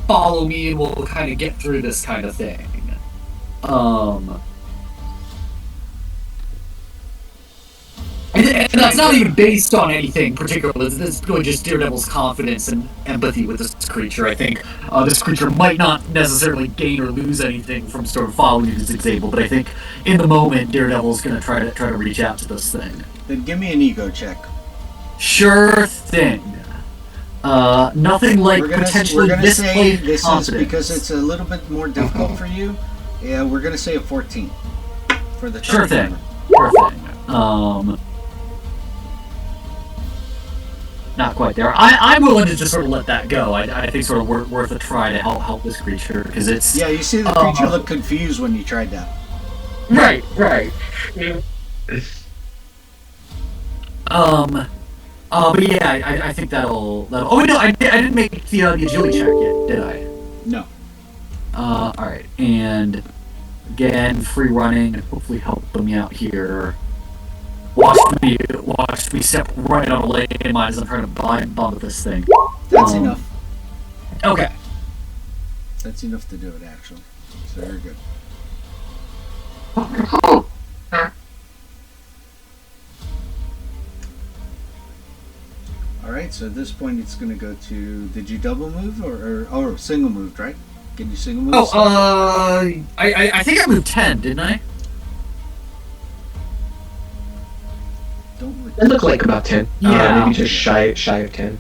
follow me and we'll kind of get through this kind of thing. And that's not even based on anything particular. This is really just Daredevil's confidence and empathy with this creature. I think this creature might not necessarily gain or lose anything from sort of following his example, but I think in the moment Daredevil's going to try to reach out to this thing. Then give me an ego check. Sure thing. Nothing like We're gonna potentially say misplaced this confidence. is because it's a little bit more difficult for you. Yeah, we're gonna say a 14 for the Sure target thing. number. Sure thing. Not quite there. I'm willing to just sort of let that go. I think sort of worth a try to help this creature because it's Yeah, you see the creature look confused when you tried that. right. But yeah, I think that'll. Oh no, I didn't make the agility check yet, did I? No. All right, and again, free running, hopefully helping me out here. Watch me step right on a landmine as I'm trying to bump this thing. That's enough. Okay. That's enough to do it, actually. So you're good. Alright, so at this point it's going to go to... Did you double move or single moved, right? Can you single move? I think I moved 10, didn't I? Don't It looked like about 10. Yeah. Maybe just shy of 10.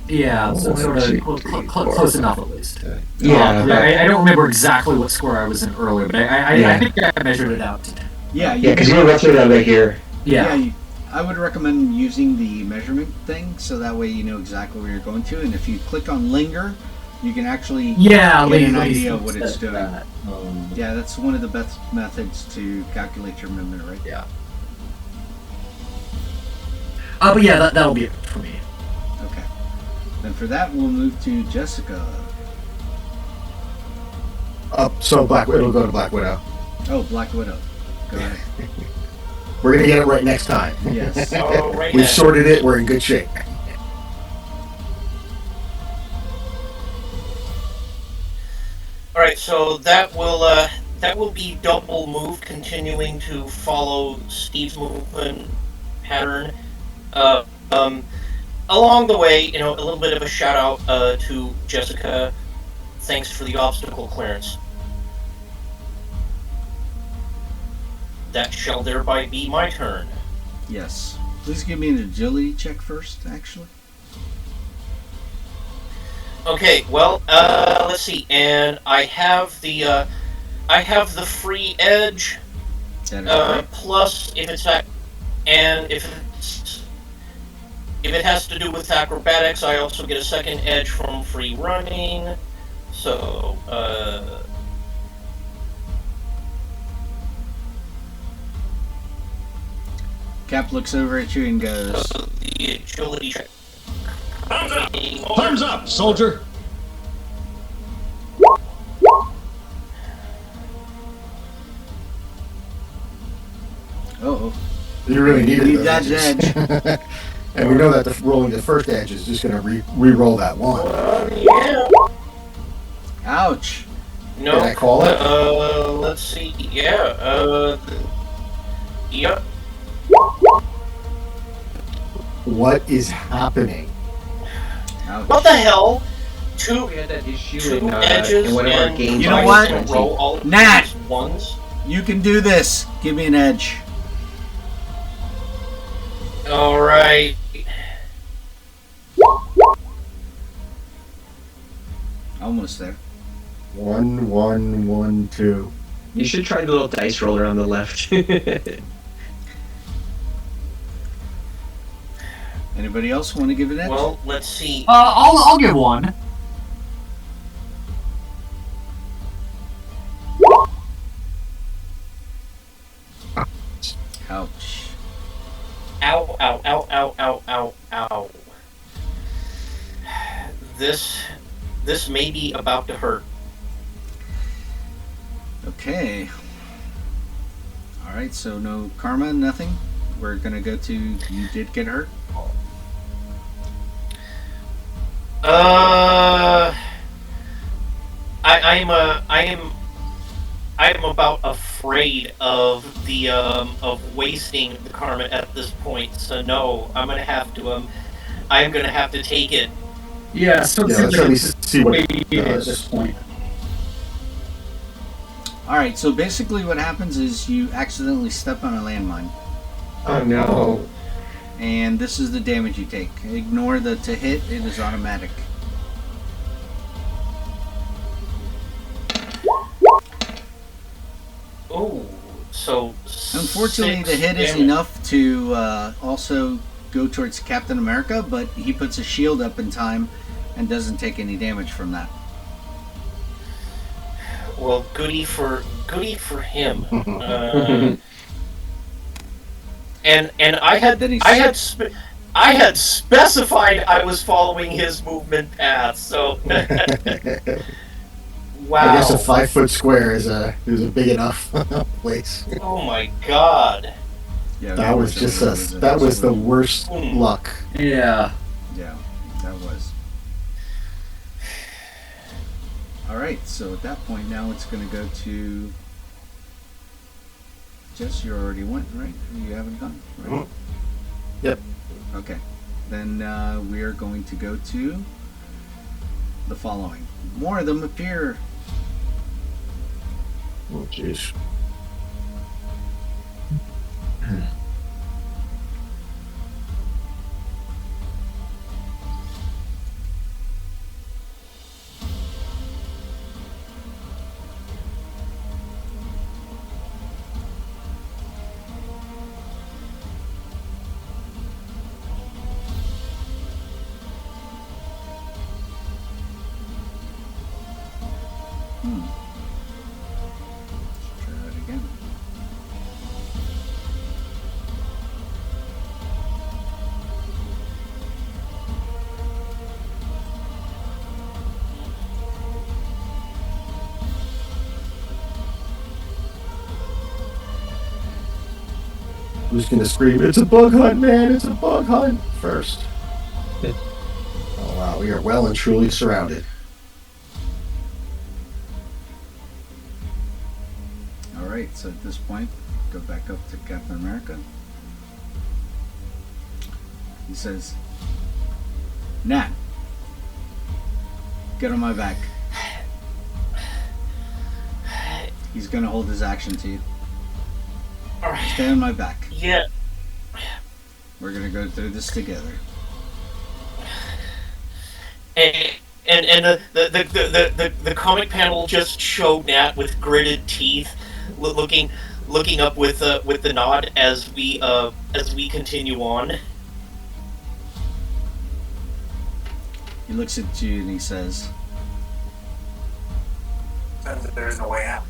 Yeah, so sort of 2, close enough at least. Yeah, I don't remember exactly what square I was in earlier, but I think I measured it out to 10. Yeah, because you were roughly around right here. Yeah. I would recommend using the measurement thing so that way you know exactly where you're going to, and if you click on linger, you can actually get an idea of what it's doing. Yeah, that's one of the best methods to calculate your movement, right? Yeah. But yeah, that'll be it for me. Okay. Then for that, we'll move to Jessica. So it'll go to Black Widow. Oh, Black Widow. Go ahead. We're gonna get it right next time. Yes. Oh, right We've now. sorted it. We're in good shape. All right, so that will be double move, continuing to follow Steve's movement pattern. Along the way, a little bit of a shout out to Jessica. Thanks for the obstacle clearance. That shall thereby be my turn. Yes. Please give me an agility check first, actually. Okay, well, let's see, and I have the free edge, That is right. plus if it's if it has to do with acrobatics, I also get a second edge from free running. So, Cap looks over at you and goes, the agility check. Time's up, soldier. "Oh, You really need need it. that edge." And we know that rolling the first edge is just gonna re-roll that one. Yeah. Ouch! No. Did I call it? Let's see. Yeah. Yep. What is happening? Ouch! What the hell? Two We had that issue Two in edges one of our and- games. You know on what? 20. roll all of Nat! these ones. You can do this. Give me an edge. All right. Almost there. 1, 1, 1, 2. You should try the little dice roller on the left. Anybody else want to give an edge? Well, let's see. I'll give one. Ouch! Ow! Ow! Ow! Ow! Ow! Ow! Ow! This may be about to hurt. Okay. All right. So no karma, nothing. We're gonna go to you did get hurt. I am about afraid of the of wasting the karma at this point. So no, I'm gonna have to take it. Yeah, so Yeah, let's at least see what it at does. this point. All right. So basically, what happens is you accidentally step on a landmine, Oh no. and this is the damage you take. Ignore the to hit; it is automatic. Oh, so Unfortunately, the hit is enough to also go towards Captain America, but he puts a shield up in time and doesn't take any damage from that. Well, goody for him. And I had specified I was following his movement path, so wow. I guess a 5-foot square is a big enough place. Oh my god. Yeah, That was the worst luck. Yeah. Yeah, that was. Alright, so at that point now it's going to go to... Jess, you already went, right? You haven't gone? Right? Yep. Okay. Then we are going to go to the following. More of them appear. Oh, jeez. Let's try that again. Who's gonna scream, "It's a bug hunt, man! It's a bug hunt!" first? Oh wow, we are well and truly surrounded. Alright, so at this point, go back up to Captain America. He says, Nat, get on my back. He's gonna hold his action to you. Alright. Stay on my back. Yeah. We're gonna go through this together. And the comic panel just showed Nat with gritted teeth, looking up with the nod as we continue on. He looks at you and he says, Sometimes there isn't a way out.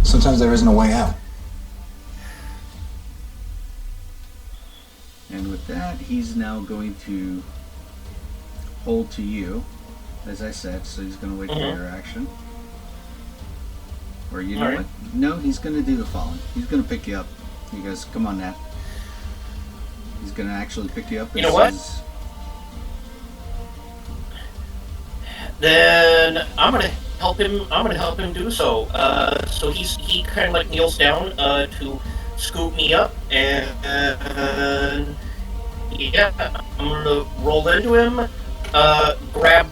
Sometimes there isn't a way out. and with that, he's now going to hold to you, as I said, so he's going to wait for your action. Or you know Alright. what? No, he's going to do the following. He's going to pick you up. He goes, come on, Nat. He's going to actually pick you up. You know what? Then I'm gonna help him. I'm gonna help him do so. So he kind of like kneels down to scoop me up, and yeah, I'm gonna roll into him, grab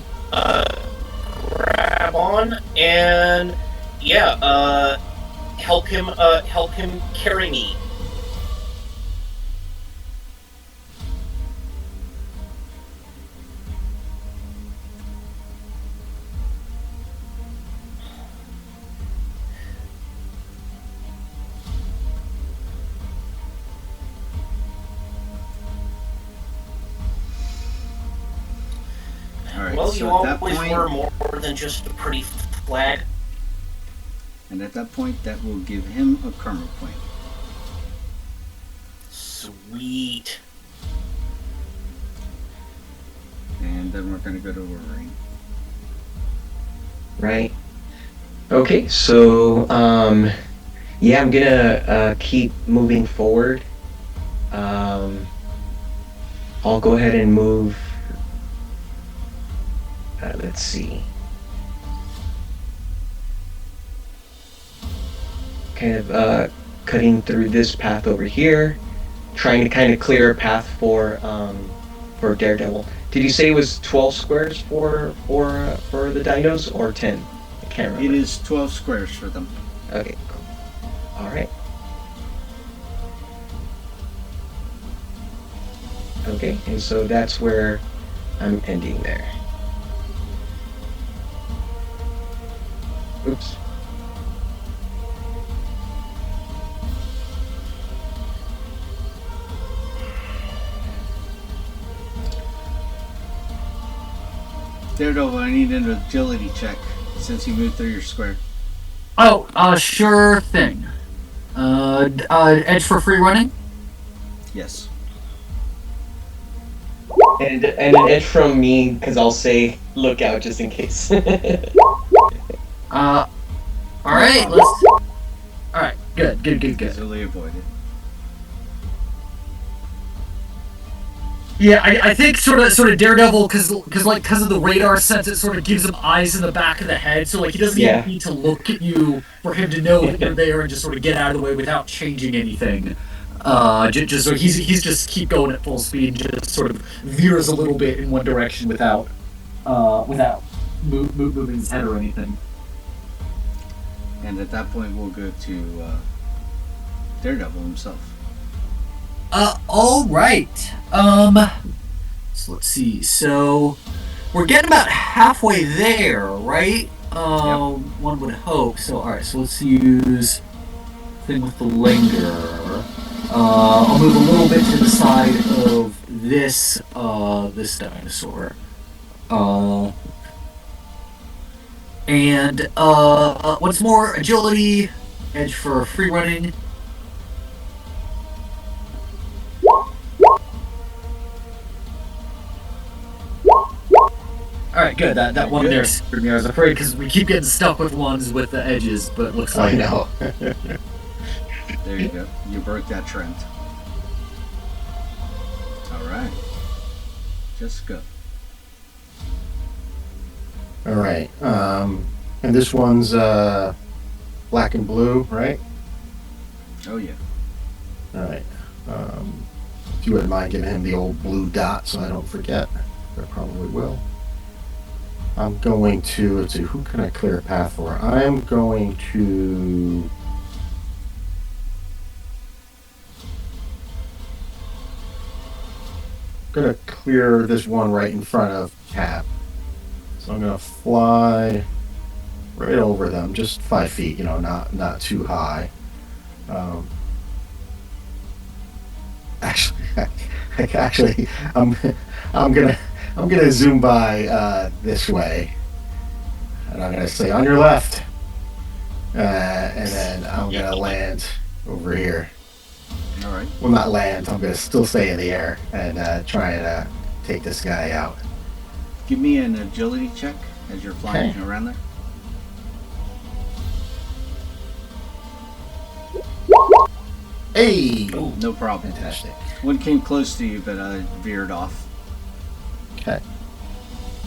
on, and yeah, help him carry me. Alright, Well, so you at that always point, were more than just a pretty flag. and at that point, that will give him a karma point. Sweet. And then we're going to go to Wolverine. Right. Okay, so yeah, I'm gonna keep moving forward. I'll go ahead and move. Let's see. Kind of cutting through this path over here, trying to kind of clear a path for Daredevil. Did you say it was 12 squares for the dinos, or 10? I can't remember. It is 12 squares for them. Okay, cool. All right. Okay, and so that's where I'm ending there. Oops. Daredevil, I need an agility check since you moved through your square. Oh, sure thing. Edge for free running? Yes. And an edge from me, because I'll say look out just in case. Alright, Alright, good. Easily avoided. Yeah, I think sort of Daredevil, because of the radar sense, it sort of gives him eyes in the back of the head, so like he doesn't even need to look at you for him to know that you're there and just sort of get out of the way without changing anything. Just so he's just keep going at full speed, just sort of veers a little bit in one direction without moving his head or anything. And at that point, we'll go to Daredevil himself. All right. So let's see. So we're getting about halfway there, right? Yep. One would hope. So all right. So let's use thing with the linger. I'll move a little bit to the side of this this dinosaur. And what's more, agility, edge for free running. Alright, good. That one there scared me. I was afraid because we keep getting stuck with ones with the edges, but it looks like... I know. There you go. You broke that trend. Alright. Just go. Alright. And this one's black and blue, right? Oh, yeah. Alright. If you wouldn't mind giving him the old blue dot so I don't forget. I probably will. I'm going to, let's see, who can I clear a path for? I'm going to... going to clear this one right in front of Cap. So I'm going to fly right over them, just 5 feet, you know, not too high. Actually, I'm gonna zoom by this way, and I'm gonna say on your left, and then I'm gonna land over here. All right. Well, not land. I'm gonna still stay in the air and try and take this guy out. Give me an agility check as you're flying around there. Hey! Oh, no problem. Fantastic. One came close to you, but I veered off. Okay.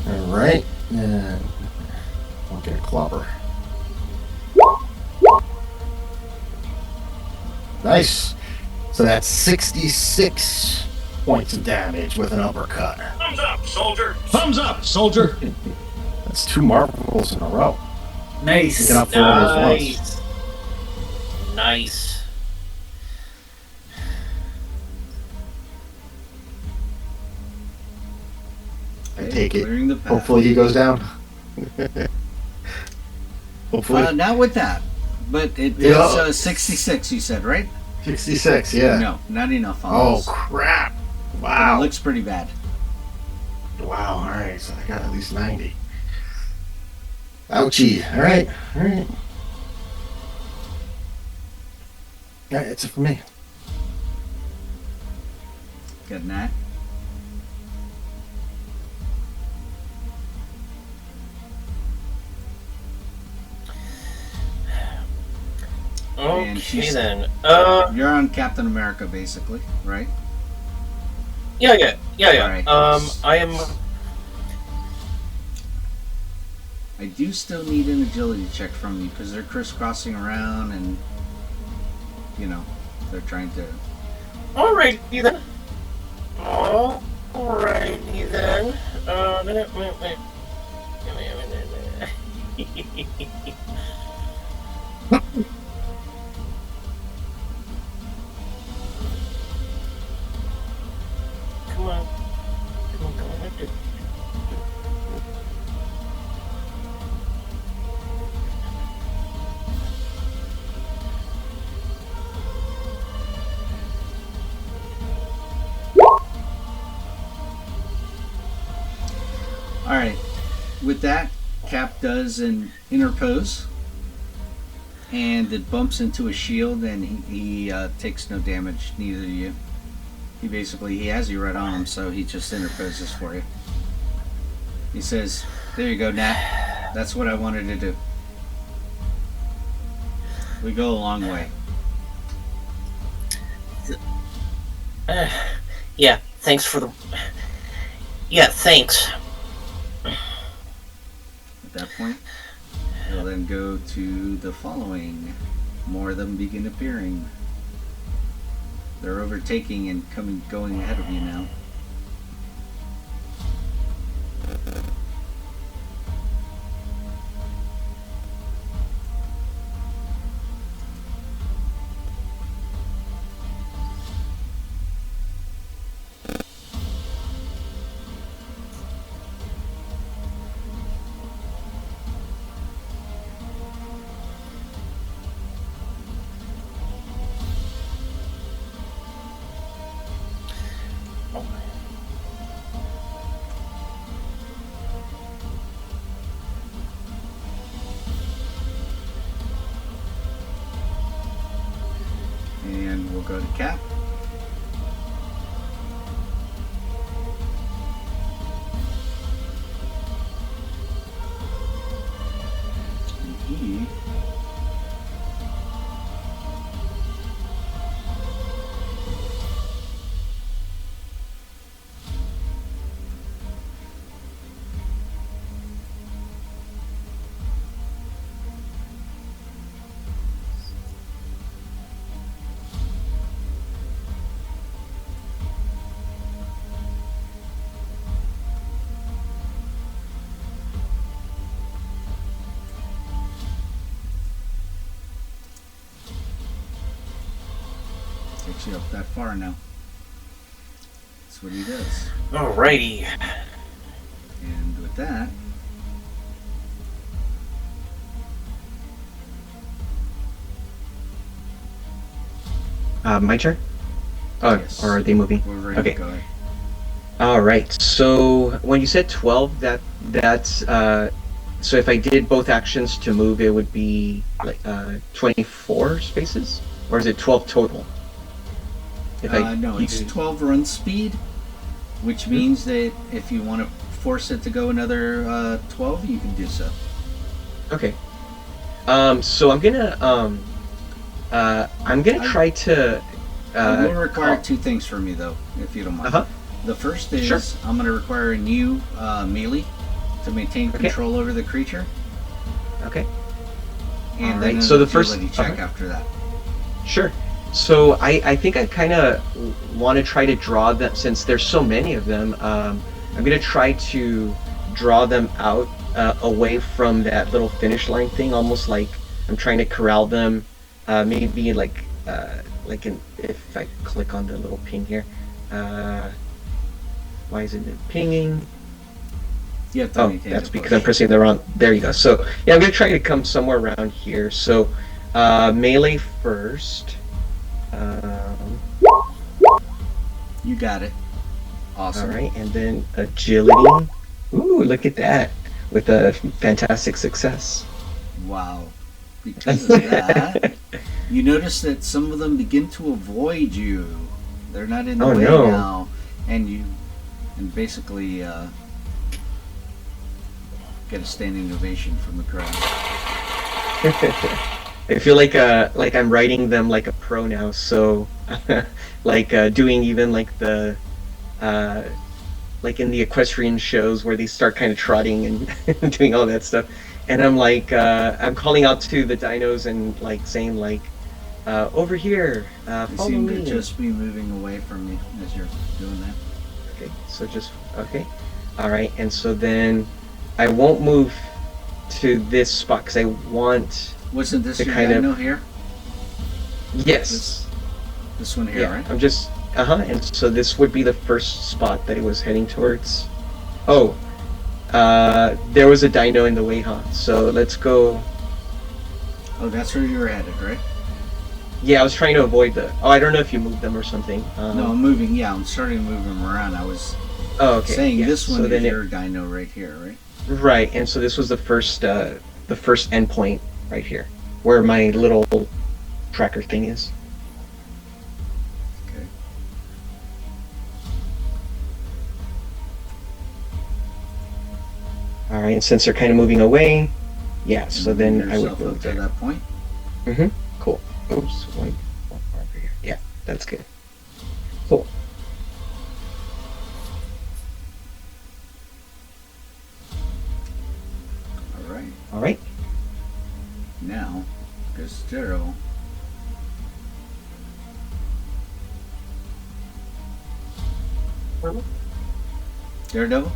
All right. And I'll get a clobber. Nice. So that's 66 points of damage with an uppercut. Thumbs up, soldier! Thumbs up, soldier! That's 2 marbles in a row. Nice. Get up for all those ones. Nice. I take it. Clearing the path. Hopefully he goes down. Hopefully. Not with that. But it's 66, you said, right? 66, yeah. No, not enough on Oh, those. crap. But Wow. it looks pretty bad. Wow, alright, so I got at least 90. Ouchie. Alright, alright. Alright, that's it for me. Getting that? And Okay she's- then. You're on Captain America, basically, right? Yeah. Alright. I am. I do still need an agility check from you because they're crisscrossing around and, you know, they're trying to. Alrighty then. Alrighty then. Come on. Alright. With that, Cap does an interpose. And it bumps into a shield and he takes no damage, neither do you. He has you right on him, so he just interposes for you. He says, there you go, Nat. That's what I wanted to do. We go a long way. Yeah, Thanks for the... Yeah, thanks. At that point, it'll then go to the following. More of them begin appearing. They're overtaking and going ahead of you now. And we'll go to Cap. And he takes you up that far now. That's what he does. Alrighty. And with that, My turn? Oh, yes. or are they moving? We're ready Okay. to go. All right. So when you said 12, that's so if I did both actions to move, it would be like 24 spaces, or is it 12 total? If No, it's 12 run speed, which means that if you want to force it to go another 12, you can do so. Okay. So I'm gonna try to. I will require two things from you, though, if you don't mind. Uh-huh. The first is Sure. I'm going to require a new melee to maintain Okay. control over the creature, Okay. and Alright, then so the an first- agility check uh-huh. after that. Sure. So I think I kind of want to try to draw them, since there's so many of them. I'm going to try to draw them out away from that little finish line thing, almost like I'm trying to corral them. Maybe like if I click on the little ping here. Why isn't it pinging? You have to Oh, maintain that's the because push. I'm pressing the wrong. There you go. So yeah, I'm gonna try to come somewhere around here. So melee first. You got it. Awesome. All right, and then agility. Ooh, look at that! With a fantastic success. Wow. Because of that, you notice that some of them begin to avoid you. They're not in the Oh, way no. now, and basically get a standing ovation from the crowd. I feel like I'm writing them like a pro now. So, like doing even like the like in the equestrian shows where they start kind of trotting and doing all that stuff. And I'm like, I'm calling out to the dinos and like saying like, over here, They follow seem me. to just be moving away from you as you're doing that. Okay, so just, okay. All right, and so then I won't move to this spot because I want, Wasn't this To your kind of- dino here? yes. This one here, Yeah, right? I'm just, and so this would be the first spot that it was heading towards. Oh, there was a dino in the way, huh? So let's go. Oh, that's where you were headed, right? Yeah, I was trying to avoid the. Oh, I don't know if you moved them or something. No, I'm moving. Yeah, I'm starting to move them around. I was Oh, okay. saying yeah. this one So is then your dino right here, right? right, and so this was the first endpoint right here, where my little tracker thing is. Okay. All right, and since they're kind of moving away, yeah. So then I would yourself move up to there. that point. Cool. Oops, one more over here. Yeah, that's good. Cool. All right. Now, goes to Daredevil. Daredevil?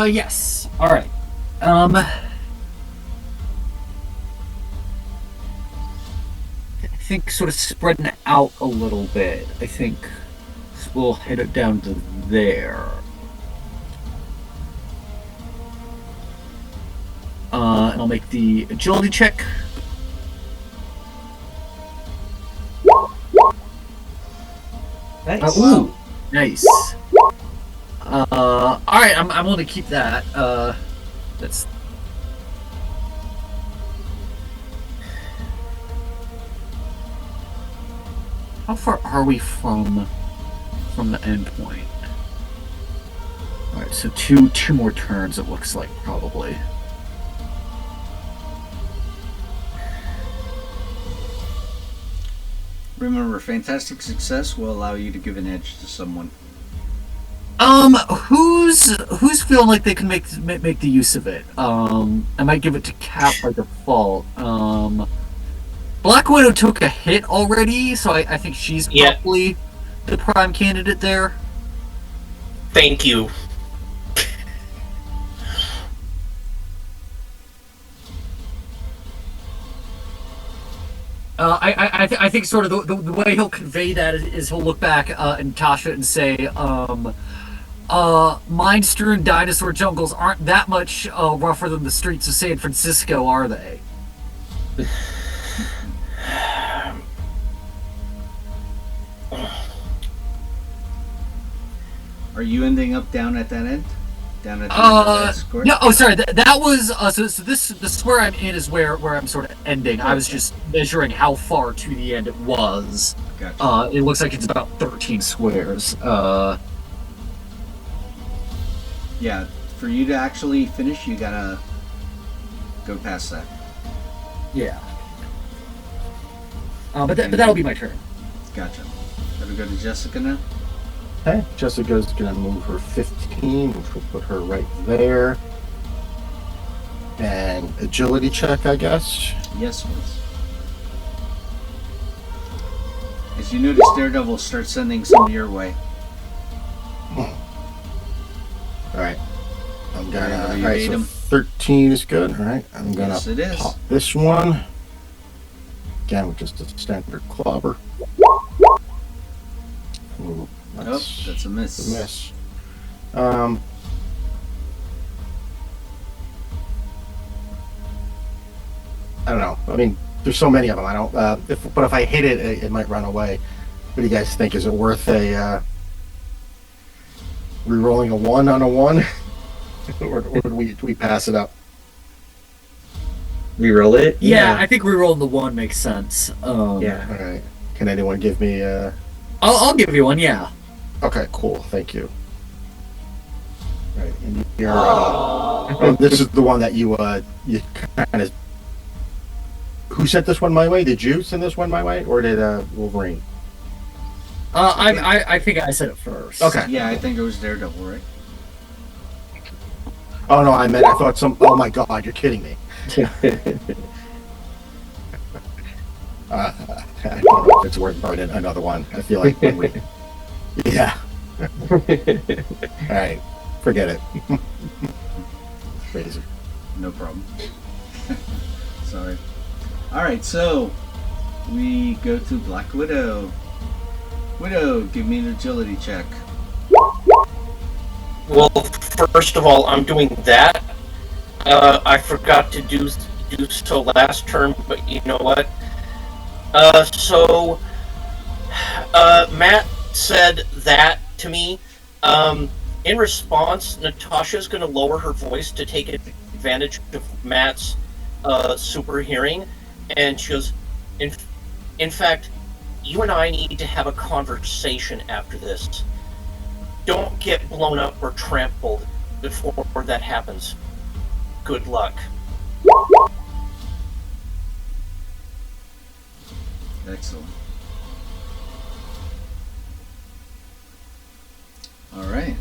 Yes. Alright. I think sort of spreading out a little bit. I think we'll head it down to there. And I'll make the agility check. Nice. Ooh, nice. Alright, I'm going to keep that. That's... How far are we from the end point? Alright, so two more turns it looks like, probably. Remember, fantastic success will allow you to give an edge to someone. Who's feeling like they can make the use of it? I might give it to Cap by default. Black Widow took a hit already, so I think she's probably the prime candidate there. Thank you. I think sort of the way he'll convey that is he'll look back at Natasha and say, mine-strewn dinosaur jungles aren't that much rougher than the streets of San Francisco, are they? Are you ending up down at that end? Down at the end of that square? No, sorry, that was so this the square I'm in is where I'm sort of ending. Okay. I was just measuring how far to the end it was. Gotcha. It looks like it's about 13 squares. Yeah, for you to actually finish, you gotta go past that. Yeah. But that'll be my turn. Gotcha. Gotta go to Jessica now. Okay, Jessica's gonna move her 15, which will put her right there. And agility check, I guess. Yes, please. As you notice, Daredevil starts sending some your way. Alright. I'm gonna. Alright, so 13 is good. Alright, I'm gonna pop this one. Again, with just a standard clobber. Ooh, that's a miss. A miss. I don't know. I mean, there's so many of them. I don't. But if I hit it, it might run away. What do you guys think? Is it worth a re-rolling a 1 on a 1, or do we pass it up? Reroll it? Yeah, I think rerolling the 1 makes sense. Yeah. All right. Can anyone give me a... I'll give you one. Yeah. Okay. Cool. Thank you. All right. And you're, this is the one that you kind of... Who sent this one my way? Did you send this one my way, or did Wolverine? I think I said it first. Okay. Yeah, I think it was Daredevil, right? Oh no, I thought some. Oh my God, you're kidding me. I don't know if it's worth burning another one. I feel like when we... Yeah. All right, forget it. Crazy. No problem. Sorry. All right, so we go to Black Widow. Widow, give me an agility check. Well, first of all, I'm doing that. I forgot to do so last turn, but you know what? Matt said that to me. In response, Natasha's going to lower her voice to take advantage of Matt's super hearing, and she goes, in fact, you and I need to have a conversation after this. Don't get blown up or trampled before that happens. Good luck. Excellent. All right.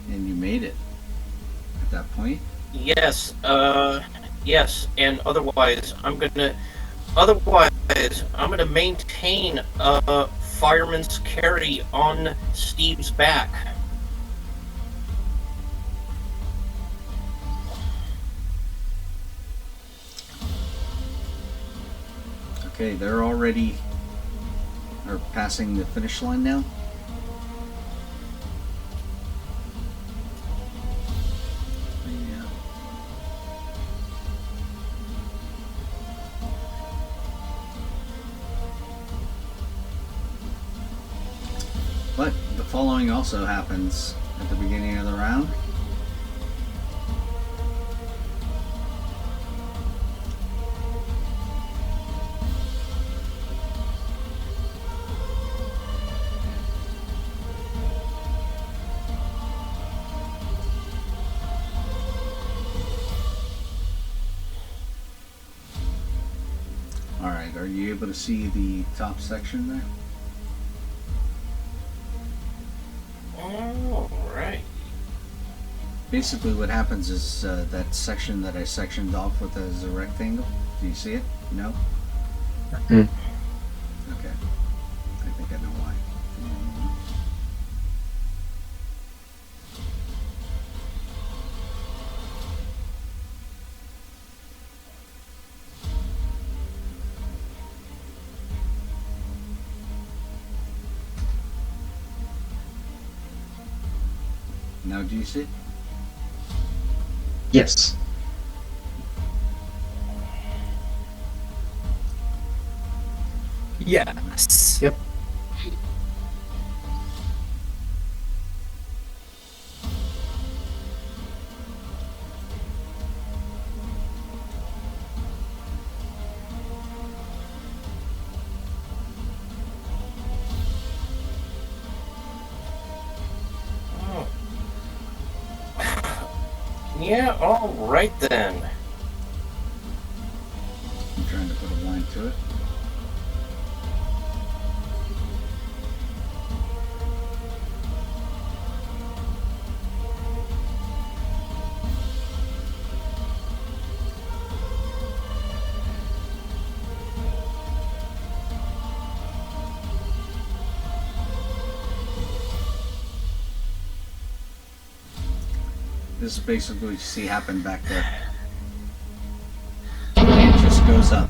And you made it. that point. Yes, yes, and otherwise I'm gonna maintain a fireman's carry on Steve's back. Okay, they're already are passing the finish line now. Yeah. But the following also happens at the beginning of the round. Alright, are you able to see the top section there? Alright. Basically what happens is that section that I sectioned off with as a rectangle. Do you see it? No? Hmm. Okay. I think I know why. Now do you see it? Yes. Yes. Yep. Yeah, alright then. I'm trying to put a line to it. This is basically what you see happen back there. It just goes up.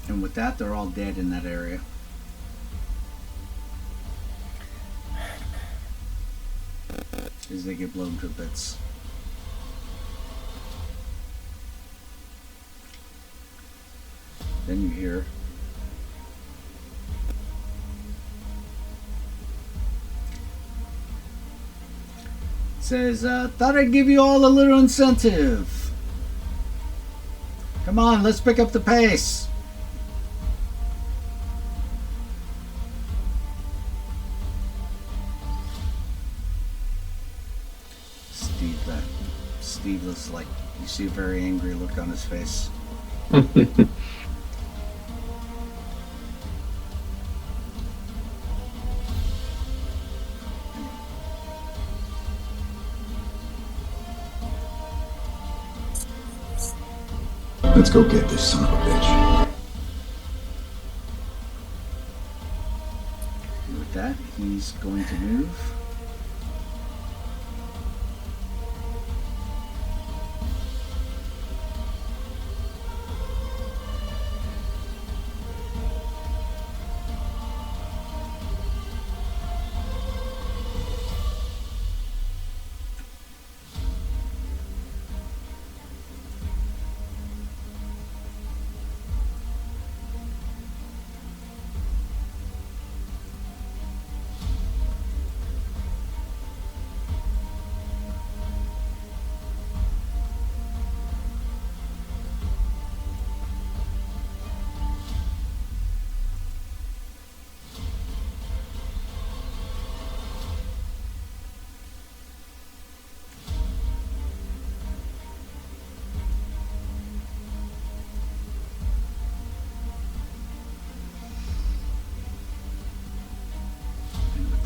And with that, they're all dead in that area. As they get blown to bits. Then you hear it says, thought I'd give you all a little incentive. Come on, let's pick up the pace. Steve was like, you see a very angry look on his face. Let's go get this son of a bitch. With that, he's going to move.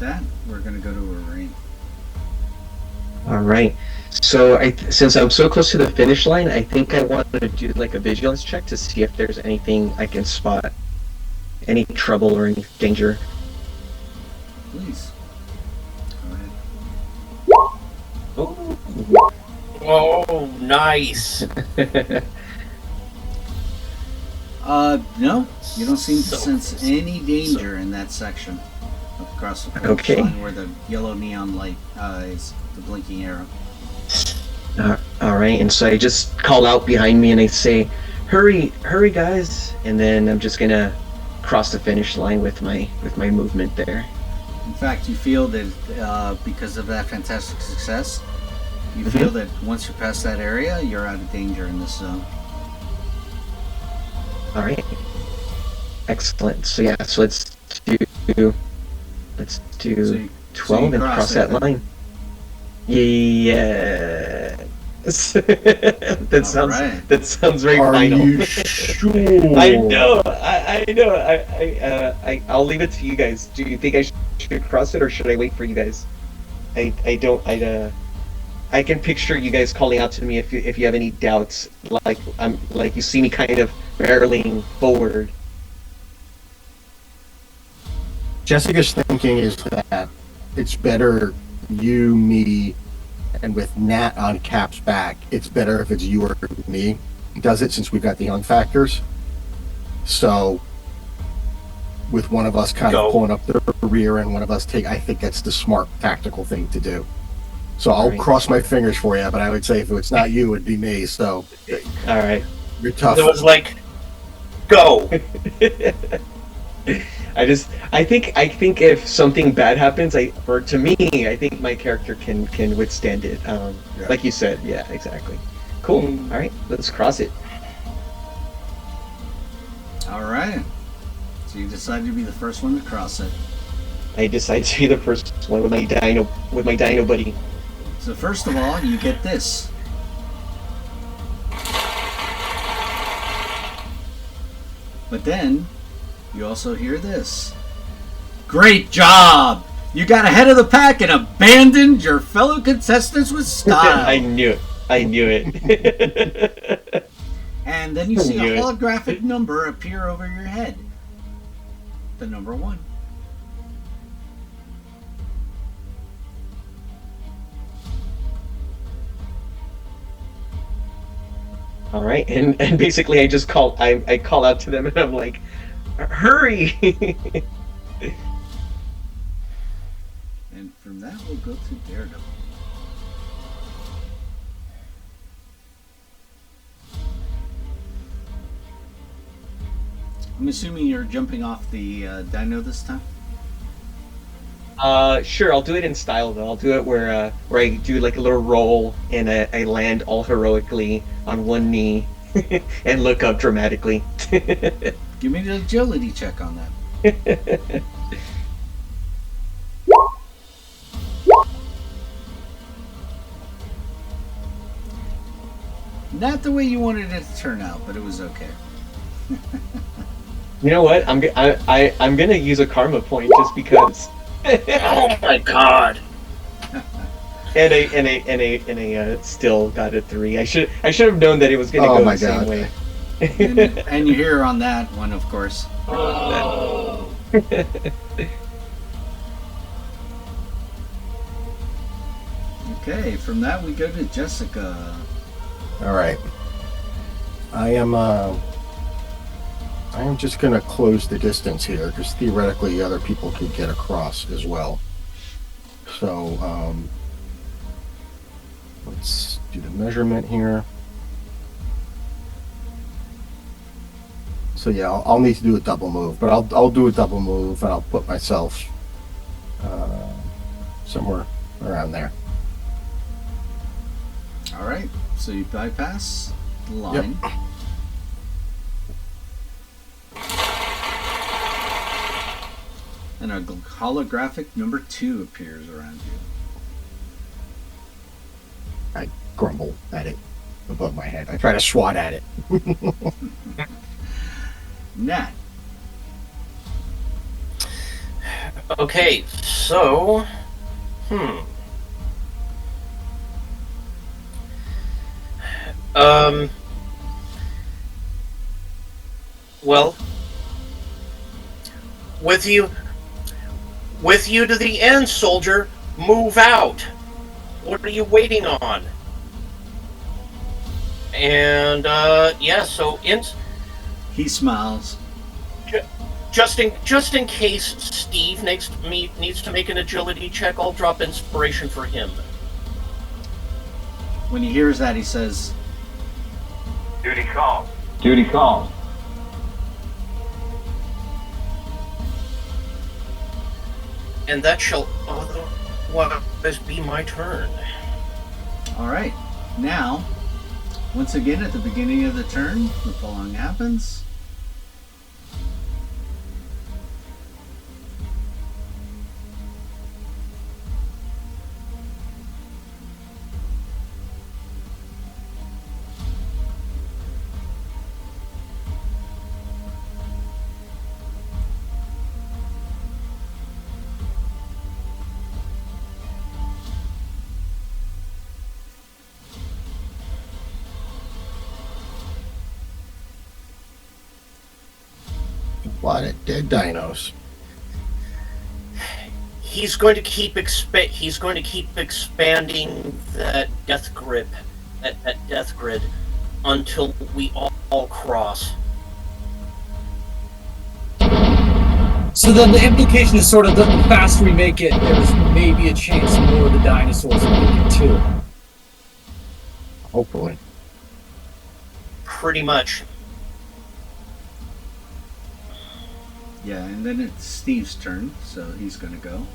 that, we're going to go to Wolverine. All right. So since I'm so close to the finish line, I think I want to do like a vigilance check to see if there's anything I can spot, any trouble or any danger. Please. Go ahead. Oh. Oh, nice. No, you don't seem to So sense close. any danger in that section across the finish Okay. line where the yellow neon light is the blinking arrow. All right, and so I just call out behind me and I say, "Hurry, hurry, guys!" And then I'm just gonna cross the finish line with my movement there. In fact, you feel that because of that fantastic success, you Mm-hmm. feel that once you pass that area, you're out of danger in this zone. All right, excellent. So yeah, so let's do So you 12 and cross it that then. line. Yes. that sounds right. that sounds very Are final. you sure? I know. I know. I'll leave it to you guys. Do you think I should cross it, or should I wait for you guys? I don't. I can picture you guys calling out to me if you have any doubts. Like you see me kind of barreling forward. Jessica's thinking is that it's better you, me, and with Nat on Cap's back, it's better if it's you or me does it since we've got the young factors. So, with one of us kind Go. of pulling up the rear and one of us I think that's the smart tactical thing to do. So I'll Right. cross my fingers for you, but I would say if it's not you, it'd be me. So All right. you're tough. It was like, go. I think if something bad happens, to me, I think my character can withstand it. Yeah. Like you said, yeah, exactly. Cool. All right, let's cross it. All right. So you decided to be the first one to cross it. I decide to be the first one with my dino buddy. So first of all, you get this. But then, you also hear this. Great job! You got ahead of the pack and abandoned your fellow contestants with style. I knew it. I knew it. And then you see Knew a it. holographic number appear over your head. The number 1. All right, and basically I just call out to them and I'm like, hurry! And from that, we'll go to Daredevil. I'm assuming you're jumping off the dino this time? Sure, I'll do it in style though. I'll do it where I do like a little roll and I land all heroically on one knee and look up dramatically. Give me the agility check on that. Not the way you wanted it to turn out, but it was okay. You know what? I'm gonna use a karma point just because. Oh my god. And I still got a 3. I should have known that it was gonna Oh go my the same God. way. And you hear on that one, of course. Okay, from that we go to Jessica. All right. I am just gonna close the distance here because theoretically other people could get across as well. So let's do the measurement here. So yeah, I'll need to do a double move, but I'll do a double move and I'll put myself somewhere around there. All right, so you bypass the line. Yep. And a holographic number 2 appears around you. I grumble at it above my head. I try to swat at it. Nat. Okay, so... Well... With you to the end, soldier. Move out. What are you waiting on? And, yeah, so... He smiles. Just in case Steve needs to make an agility check, I'll drop inspiration for him. When he hears that, he says, Duty calls. Duty calls. And that shall otherwise be my turn. all right. Now, once again, at the beginning of the turn, the following happens. A lot of dead dinos. He's going to keep expanding that death grid, that death grid, until we all cross. So then the implication is sort of that the faster we make it, there's maybe a chance more of the dinosaurs will make it too. Hopefully. Pretty much. Yeah, and then it's Steve's turn, so he's going to go.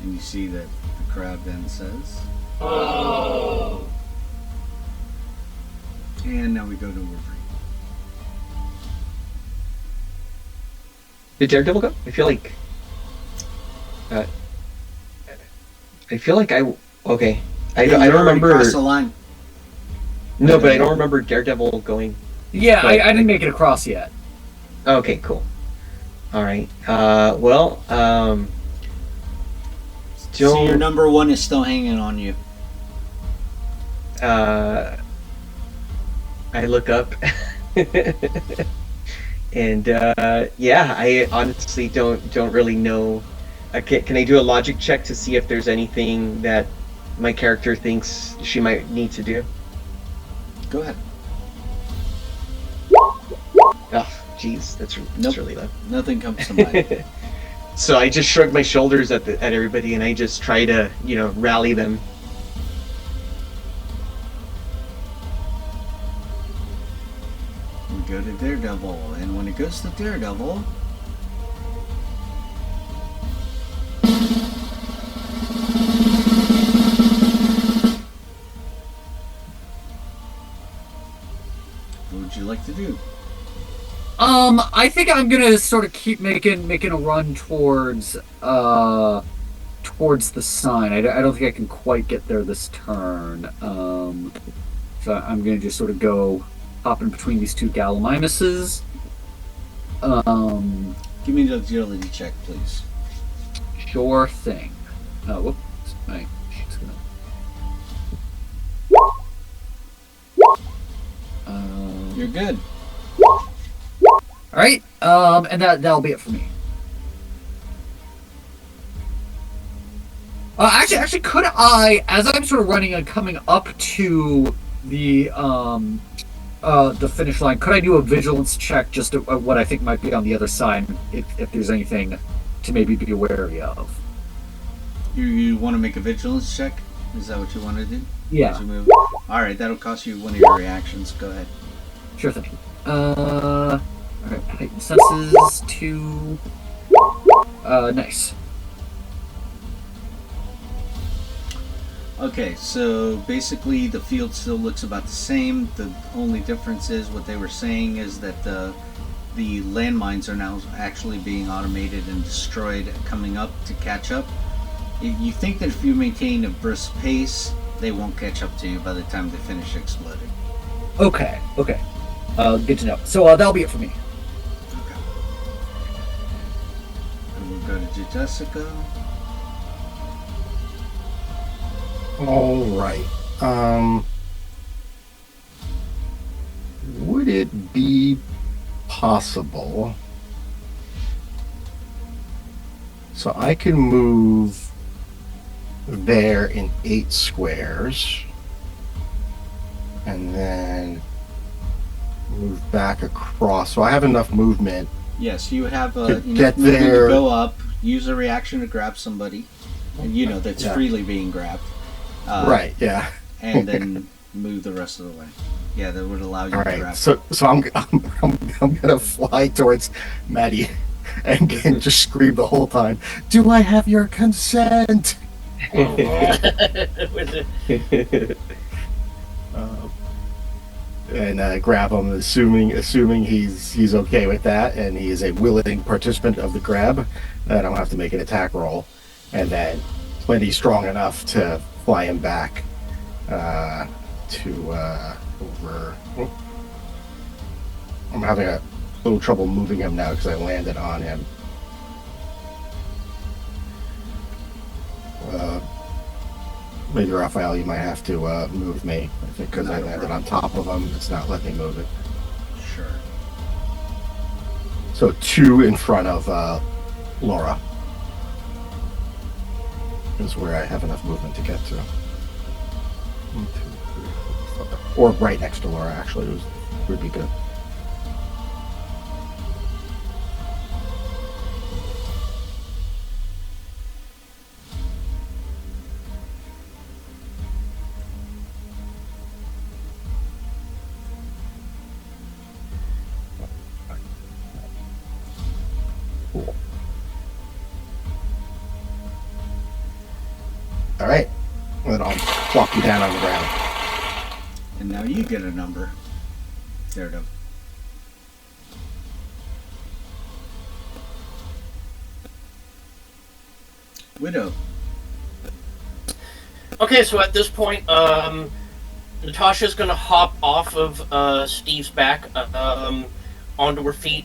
And you see that the crowd then says, "Oh!" And now we go to Wolverine. Did Daredevil go? I feel like okay. I don't remember. Cross the line. No, but I don't remember Daredevil going. Yeah, I didn't make it across yet. Okay, cool. All right. So your number one is still hanging on you. I look up, and yeah, I honestly don't really know. Can I do a logic check to see if there's anything that my character thinks she might need to do? Go ahead. Oh, jeez, that's really low. Nothing comes to mind. So I just shrug my shoulders at everybody, and I just try to, rally them. We go to Daredevil, and when it goes to Daredevil, what would you like to do? I think I'm gonna sort of keep making a run towards the sign. I don't think I can quite get there this turn. So I'm gonna just sort of go hop in between these two Gallimimuses. Give me the agility check, please. Sure thing. Whoops. My sheet's gonna. You're good. All right. And that'll be it for me. Actually, could I, as I'm sort of running and coming up to the the finish line, could I do a vigilance check just at what I think might be on the other side, if there's anything to maybe be wary of? You want to make a vigilance check? Is that what you want to do? Yeah. As you move? Alright, that'll cost you one of your reactions. Go ahead. Sure thing. Alright, heightened senses to... nice. Okay, so basically the field still looks about the same. The only difference is what they were saying is that the landmines are now actually being automated and destroyed coming up to catch up. You think that if you maintain a brisk pace, they won't catch up to you by the time they finish exploding. Okay. Good to know. So that'll be it for me. Okay. And we'll go to Jessica. All right. Would it be possible? So I can move there in 8 squares, and then move back across. So I have enough movement. Yes, you have To enough get movement there. to go up, use a reaction to grab somebody, and you know that's Yeah. freely being grabbed. Right. Yeah. And then move the rest of the way. Yeah, that would allow you All to right. grab. So I'm gonna fly towards Maddie and just scream the whole time. Do I have your consent? And grab him, assuming he's okay with that, and he is a willing participant of the grab. I don't have to make an attack roll, and then plenty strong enough to fly him back to over. I'm having a little trouble moving him now because I landed on him. Maybe Raphael, you might have to move me. I think because I landed on top of him, it's not letting me move it. Sure. So 2 in front of Laura is where I have enough movement to get to. 1, 2, 3, 4, 5. Or right next to Laura, actually, would be good. Cool. All right. And then I'll plop you down on the ground. And now you get a number. Daredevil. Widow. Okay, so at this point, Natasha's gonna hop off of Steve's back onto her feet.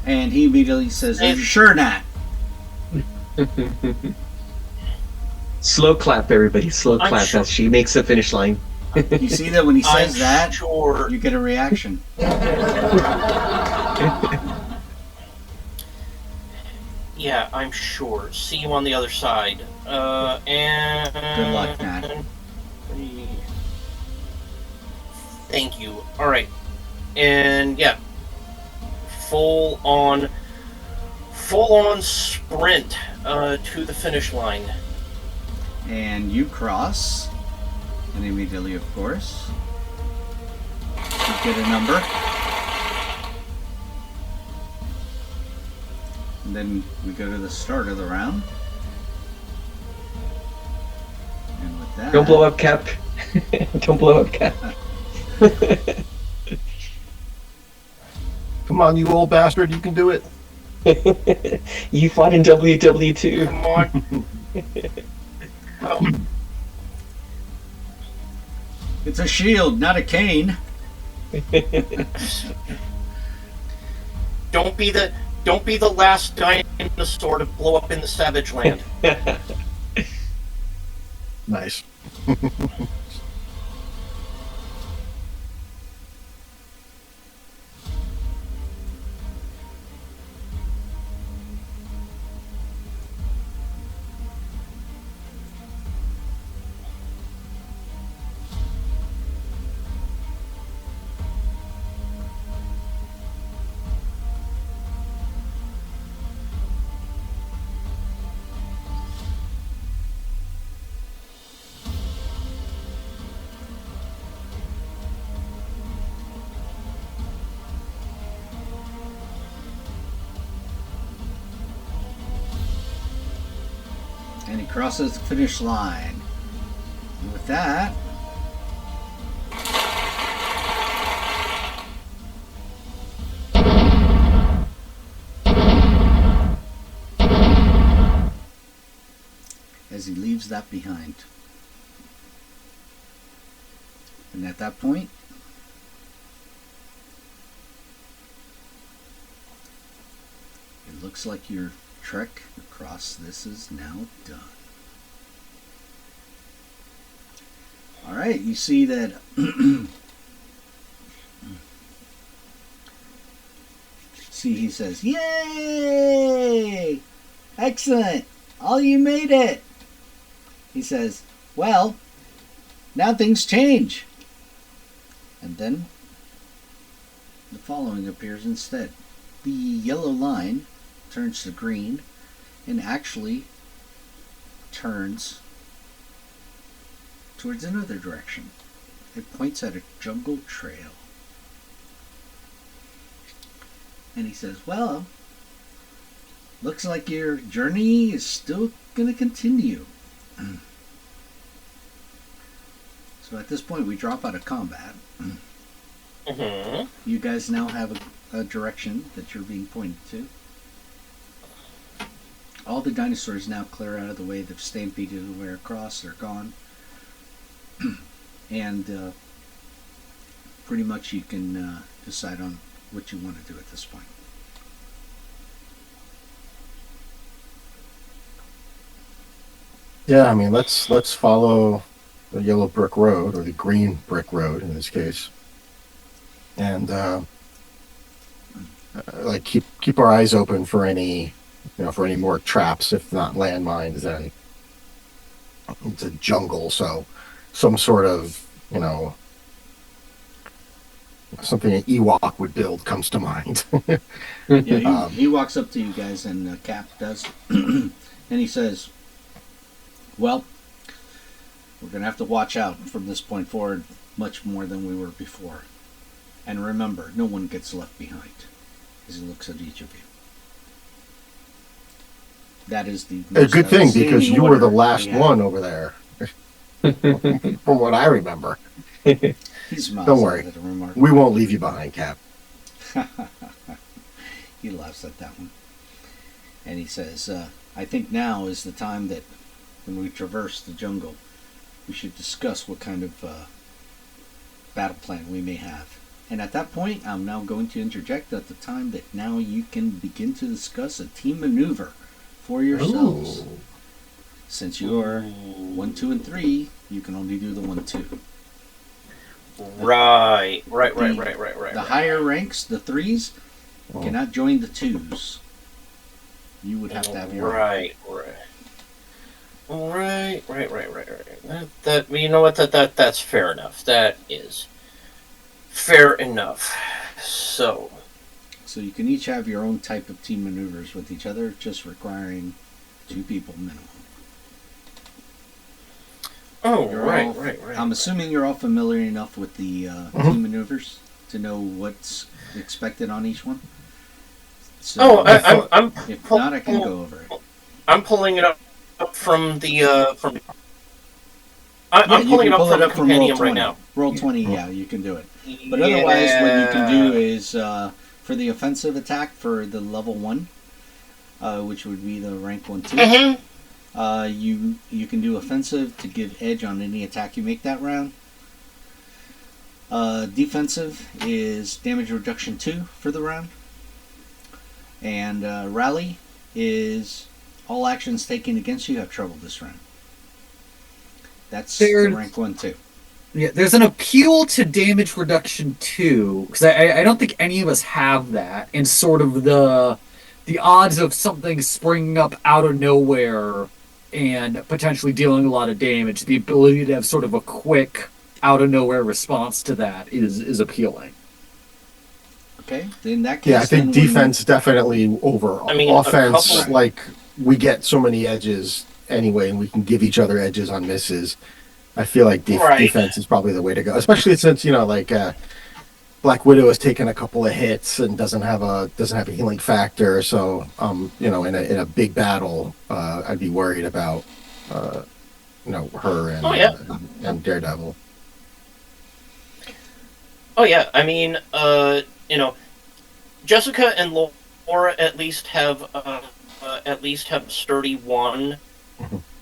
And he immediately says, "Are you sure not?" Slow clap, everybody. Slow I'm clap sure. as she makes the finish line. You see that when he says I'm that, sure. you get a reaction. Yeah, I'm sure. See you on the other side. And Good luck, Nat. Thank you. All right, and yeah, full on sprint to the finish line. And you cross. And immediately, of course, you get a number. And then we go to the start of the round. And with that... Don't blow up, Cap. Don't blow up, Cap. Come on, you old bastard, you can do it. You fought in WW2. Come on. Oh, It's a shield, not a cane. don't be the last dinosaur to blow up in the Savage Land. Nice. crosses the finish line. And with that, as he leaves that behind. And at that point, it looks like your trek across this is now done. Alright, you see that see, he says, "Yay! Excellent! All you made it!" He says, "Well, now things change." And then the following appears instead. The yellow line turns to green and actually turns towards another direction. It points at a jungle trail. And he says, "Well, looks like your journey is still going to continue." So at this point, we drop out of combat. Mm-hmm. You guys now have a direction that you're being pointed to. All the dinosaurs now clear out of the way. They've stampeded away across. They're gone. And pretty much you can decide on what you want to do at this point. Yeah, I mean, let's follow the yellow brick road, or the green brick road in this case, and like keep our eyes open for any more traps, if not landmines. And it's a jungle, so some sort of something an Ewok would build comes to mind. Yeah, he walks up to you guys, and Cap does, and he says, "Well, we're going to have to watch out from this point forward much more than we were before. And remember, no one gets left behind," as he looks at each of you. That is the A good thing, because you were the last Yeah. one over there, from what I remember. He's Don't worry. We won't leave you behind, Cap. He laughs at that one. And he says, "I think now is the time that when we traverse the jungle, we should discuss what kind of battle plan we may have. And at that point, I'm now going to interject at the time that now you can begin to discuss a team maneuver for yourselves. Ooh. Since you're 1, 2, and 3, you can only do the 1, 2. Right. The higher ranks, the 3s, cannot join the 2s. You would have to have your Right. That you know what? That's fair enough. That is fair enough. So you can each have your own type of team maneuvers with each other, just requiring 2 people minimum. right. I'm assuming you're all familiar enough with the team maneuvers to know what's expected on each one. So I'm if not, I can go over it. I'm pulling it up from the from. I'm You pulling can it up pull from it the up from compendium Roll20. right now. Roll20, yeah, you can do it. But otherwise, what you can do is for the offensive attack for the level 1, which would be the rank 1, 2. Mm-hmm. You can do offensive to give edge on any attack you make that round. Defensive is damage reduction 2 for the round. And rally is all actions taken against you have trouble this round. That's the rank 1, 2. Yeah, there's an appeal to damage reduction too, because I don't think any of us have that, and sort of the odds of something springing up out of nowhere and potentially dealing a lot of damage, the ability to have sort of a quick out of nowhere response to that is appealing. Okay, in that case, Yeah, I think defense definitely over offense. Like, we get so many edges anyway, and we can give each other edges on misses. I feel like defense is probably the way to go, especially since Black Widow has taken a couple of hits and doesn't have a healing factor. So in a big battle, I'd be worried about her and, Oh, yeah. and Daredevil. Oh yeah, I mean, Jessica and Laura at least have sturdy one,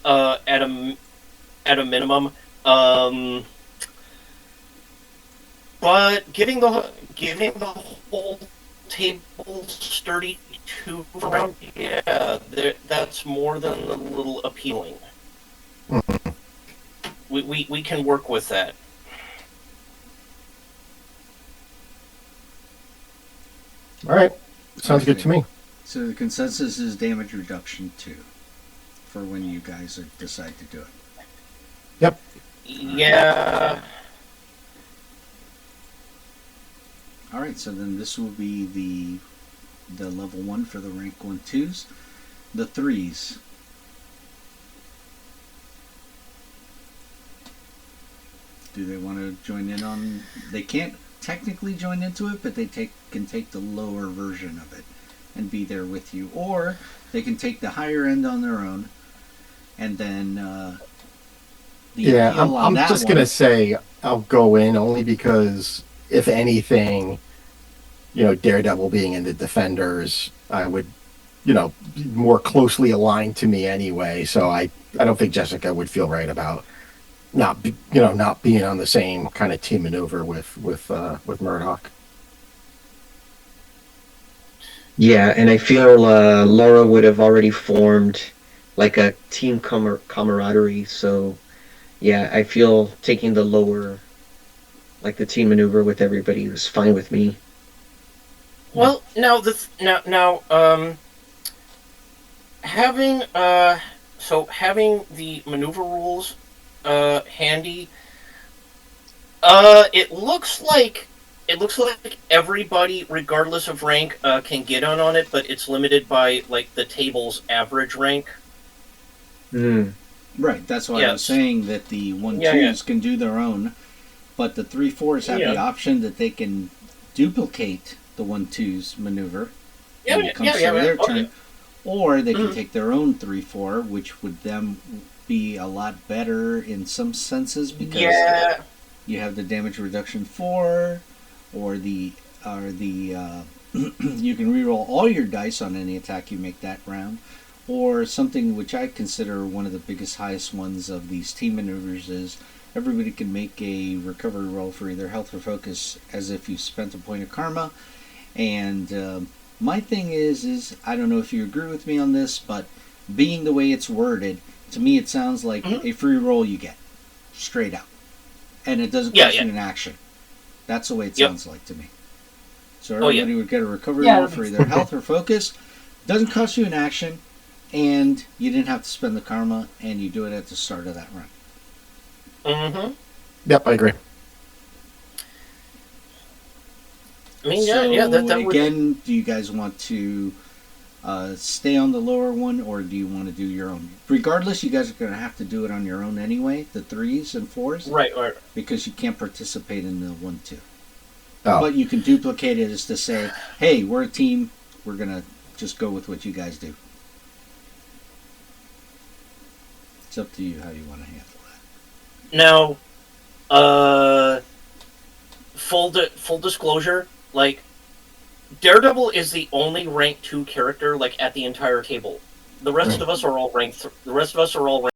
at a minimum. But giving the whole table sturdy two around, yeah, that's more than a little appealing. We can work with that. All right. Sounds good to me. So the consensus is damage reduction 2 for when you guys decide to do it. Yep. Yeah. All right, so then this will be the level 1 for the rank 1 2s. The 3s. Do they want to join in on... They can't technically join into it, but they can take the lower version of it and be there with you. Or they can take the higher end on their own, and then I'm just going to say I'll go in only because, if anything, Daredevil being in the Defenders, I would, more closely aligned to me anyway. So I don't think Jessica would feel right about not being on the same kind of team maneuver with Murdoch. Yeah, and I feel Laura would have already formed like a team camaraderie. So, yeah, I feel taking the lower, like the team maneuver with everybody was fine with me. Well, now having the maneuver rules handy, it looks like everybody, regardless of rank, can get on it, but it's limited by like the table's average rank. Right, that's why I was saying that the 1 2s can do their own, but the 3 4s have the option that they can duplicate the 1 2's maneuver when it comes to their turn, or they can take their own 3 4, which would then be a lot better in some senses because you have the damage reduction 4, or the you can reroll all your dice on any attack you make that round, or something which I consider one of the biggest, highest ones of these team maneuvers is everybody can make a recovery roll for either health or focus as if you spent a point of karma. And my thing is I don't know if you agree with me on this, but being the way it's worded, to me it sounds like a free roll you get, straight out. And it doesn't cost you an action. That's the way it sounds like to me. So everybody would get a recovery roll for either health or focus. Doesn't cost you an action, and you didn't have to spend the karma, and you do it at the start of that run. Yep, I agree. I mean, that again, do you guys want to stay on the lower one, or do you want to do your own? Regardless, you guys are going to have to do it on your own anyway, the 3s and 4s. Right. Because you can't participate in the 1 2. Oh. But you can duplicate it as to say, hey, we're a team, we're going to just go with what you guys do. It's up to you how you want to handle that. Now, full disclosure, like, Daredevil is the only rank 2 character, like, at the entire table. The rest of us are all rank